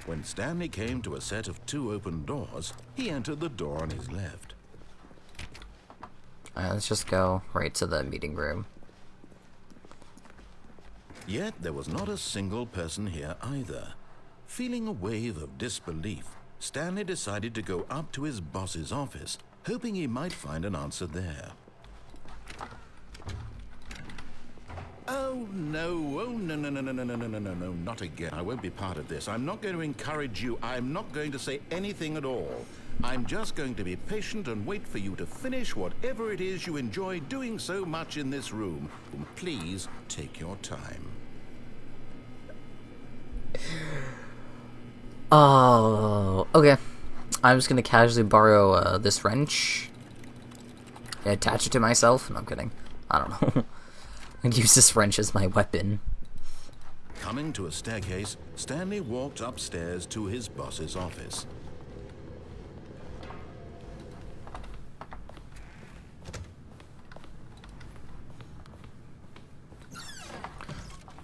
When Stanley came to a set of 2 open doors, he entered the door on his left. Alright, let's just go right to the meeting room. Yet there was not a single person here either. Feeling a wave of disbelief, Stanley decided to go up to his boss's office, hoping he might find an answer there. Oh no, no, not again. I won't be part of this. I'm not going to encourage you. I'm not going to say anything at all. I'm just going to be patient and wait for you to finish whatever it is you enjoy doing so much in this room. Please take your time. Oh, okay. I'm just gonna casually borrow this wrench. Attach it to myself. No, I'm kidding. I don't know. And use this wrench as my weapon. Coming to a staircase, Stanley walked upstairs to his boss's office.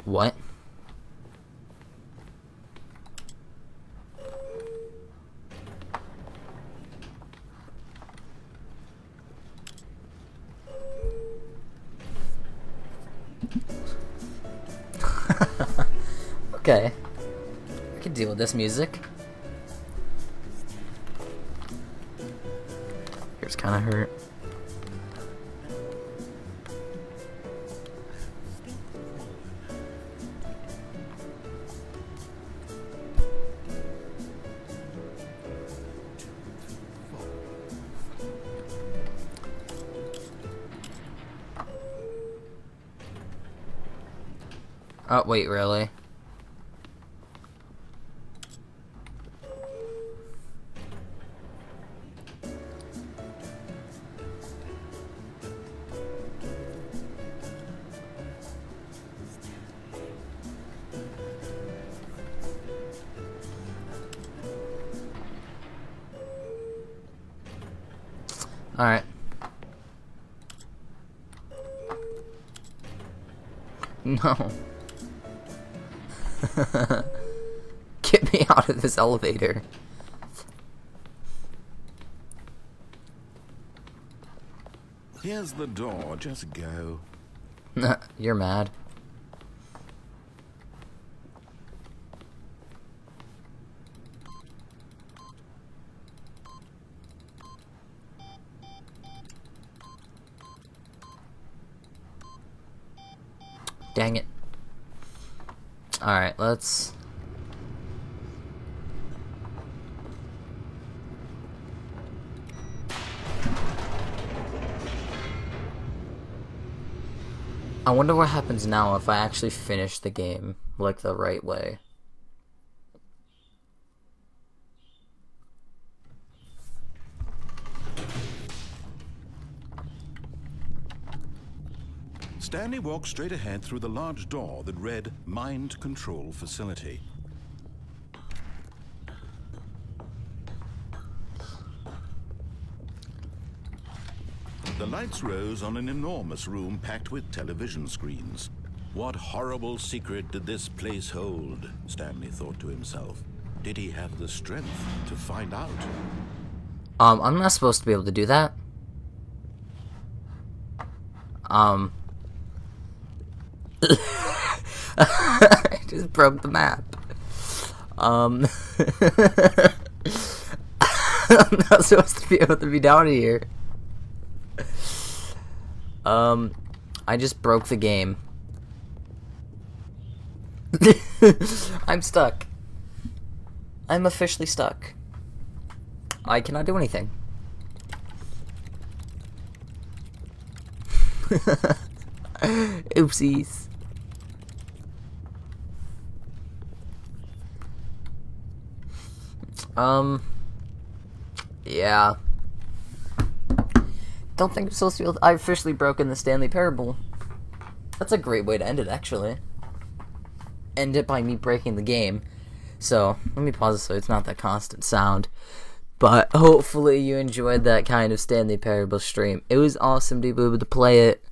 What? Okay. I can deal with this music. Ears kinda hurt. Oh, wait, really? Alright. No. Get me out of this elevator. Here's the door, just go. You're mad. Dang it. Alright, let's... I wonder what happens now if I actually finish the game, like, the right way. Stanley walked straight ahead through the large door that read Mind Control Facility. The lights rose on an enormous room packed with television screens. What horrible secret did this place hold? Stanley thought to himself. Did he have the strength to find out? I'm not supposed to be able to do that. I just broke the map. I'm not supposed to be able to be down here. I just broke the game. I'm stuck. I'm officially stuck. I cannot do anything. Oopsies. Yeah. Don't think I'm supposed to be able to, I've officially broken the Stanley Parable. That's a great way to end it, actually. End it by me breaking the game. So, let me pause it so it's not that constant sound. But hopefully you enjoyed that kind of Stanley Parable stream. It was awesome to be able to play it.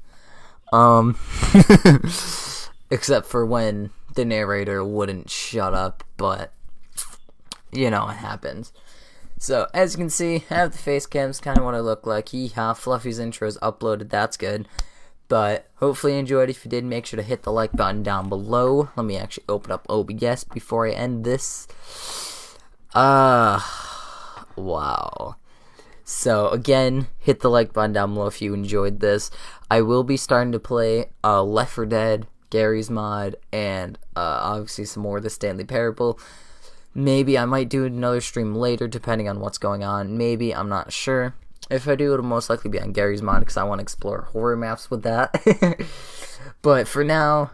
Except for when the narrator wouldn't shut up, but you know, it happens. So, as you can see, I have the face cams, kind of what I look like. Yeehaw, Fluffy's intro is uploaded, that's good. But, hopefully you enjoyed. If you did, make sure to hit the like button down below. Let me actually open up OBS before I end this. Wow. So, again, hit the like button down below if you enjoyed this. I will be starting to play Left 4 Dead, Gary's Mod, and obviously some more of the Stanley Parable. Maybe I might do another stream later, depending on what's going on. Maybe, I'm not sure. If I do, it'll most likely be on Gary's Mod, because I want to explore horror maps with that. But for now,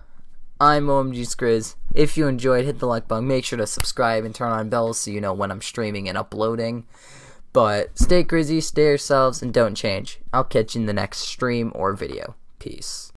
I'm OMG Skriz. If you enjoyed, hit the like button. Make sure to subscribe and turn on bells so you know when I'm streaming and uploading. But stay crazy, stay yourselves, and don't change. I'll catch you in the next stream or video. Peace.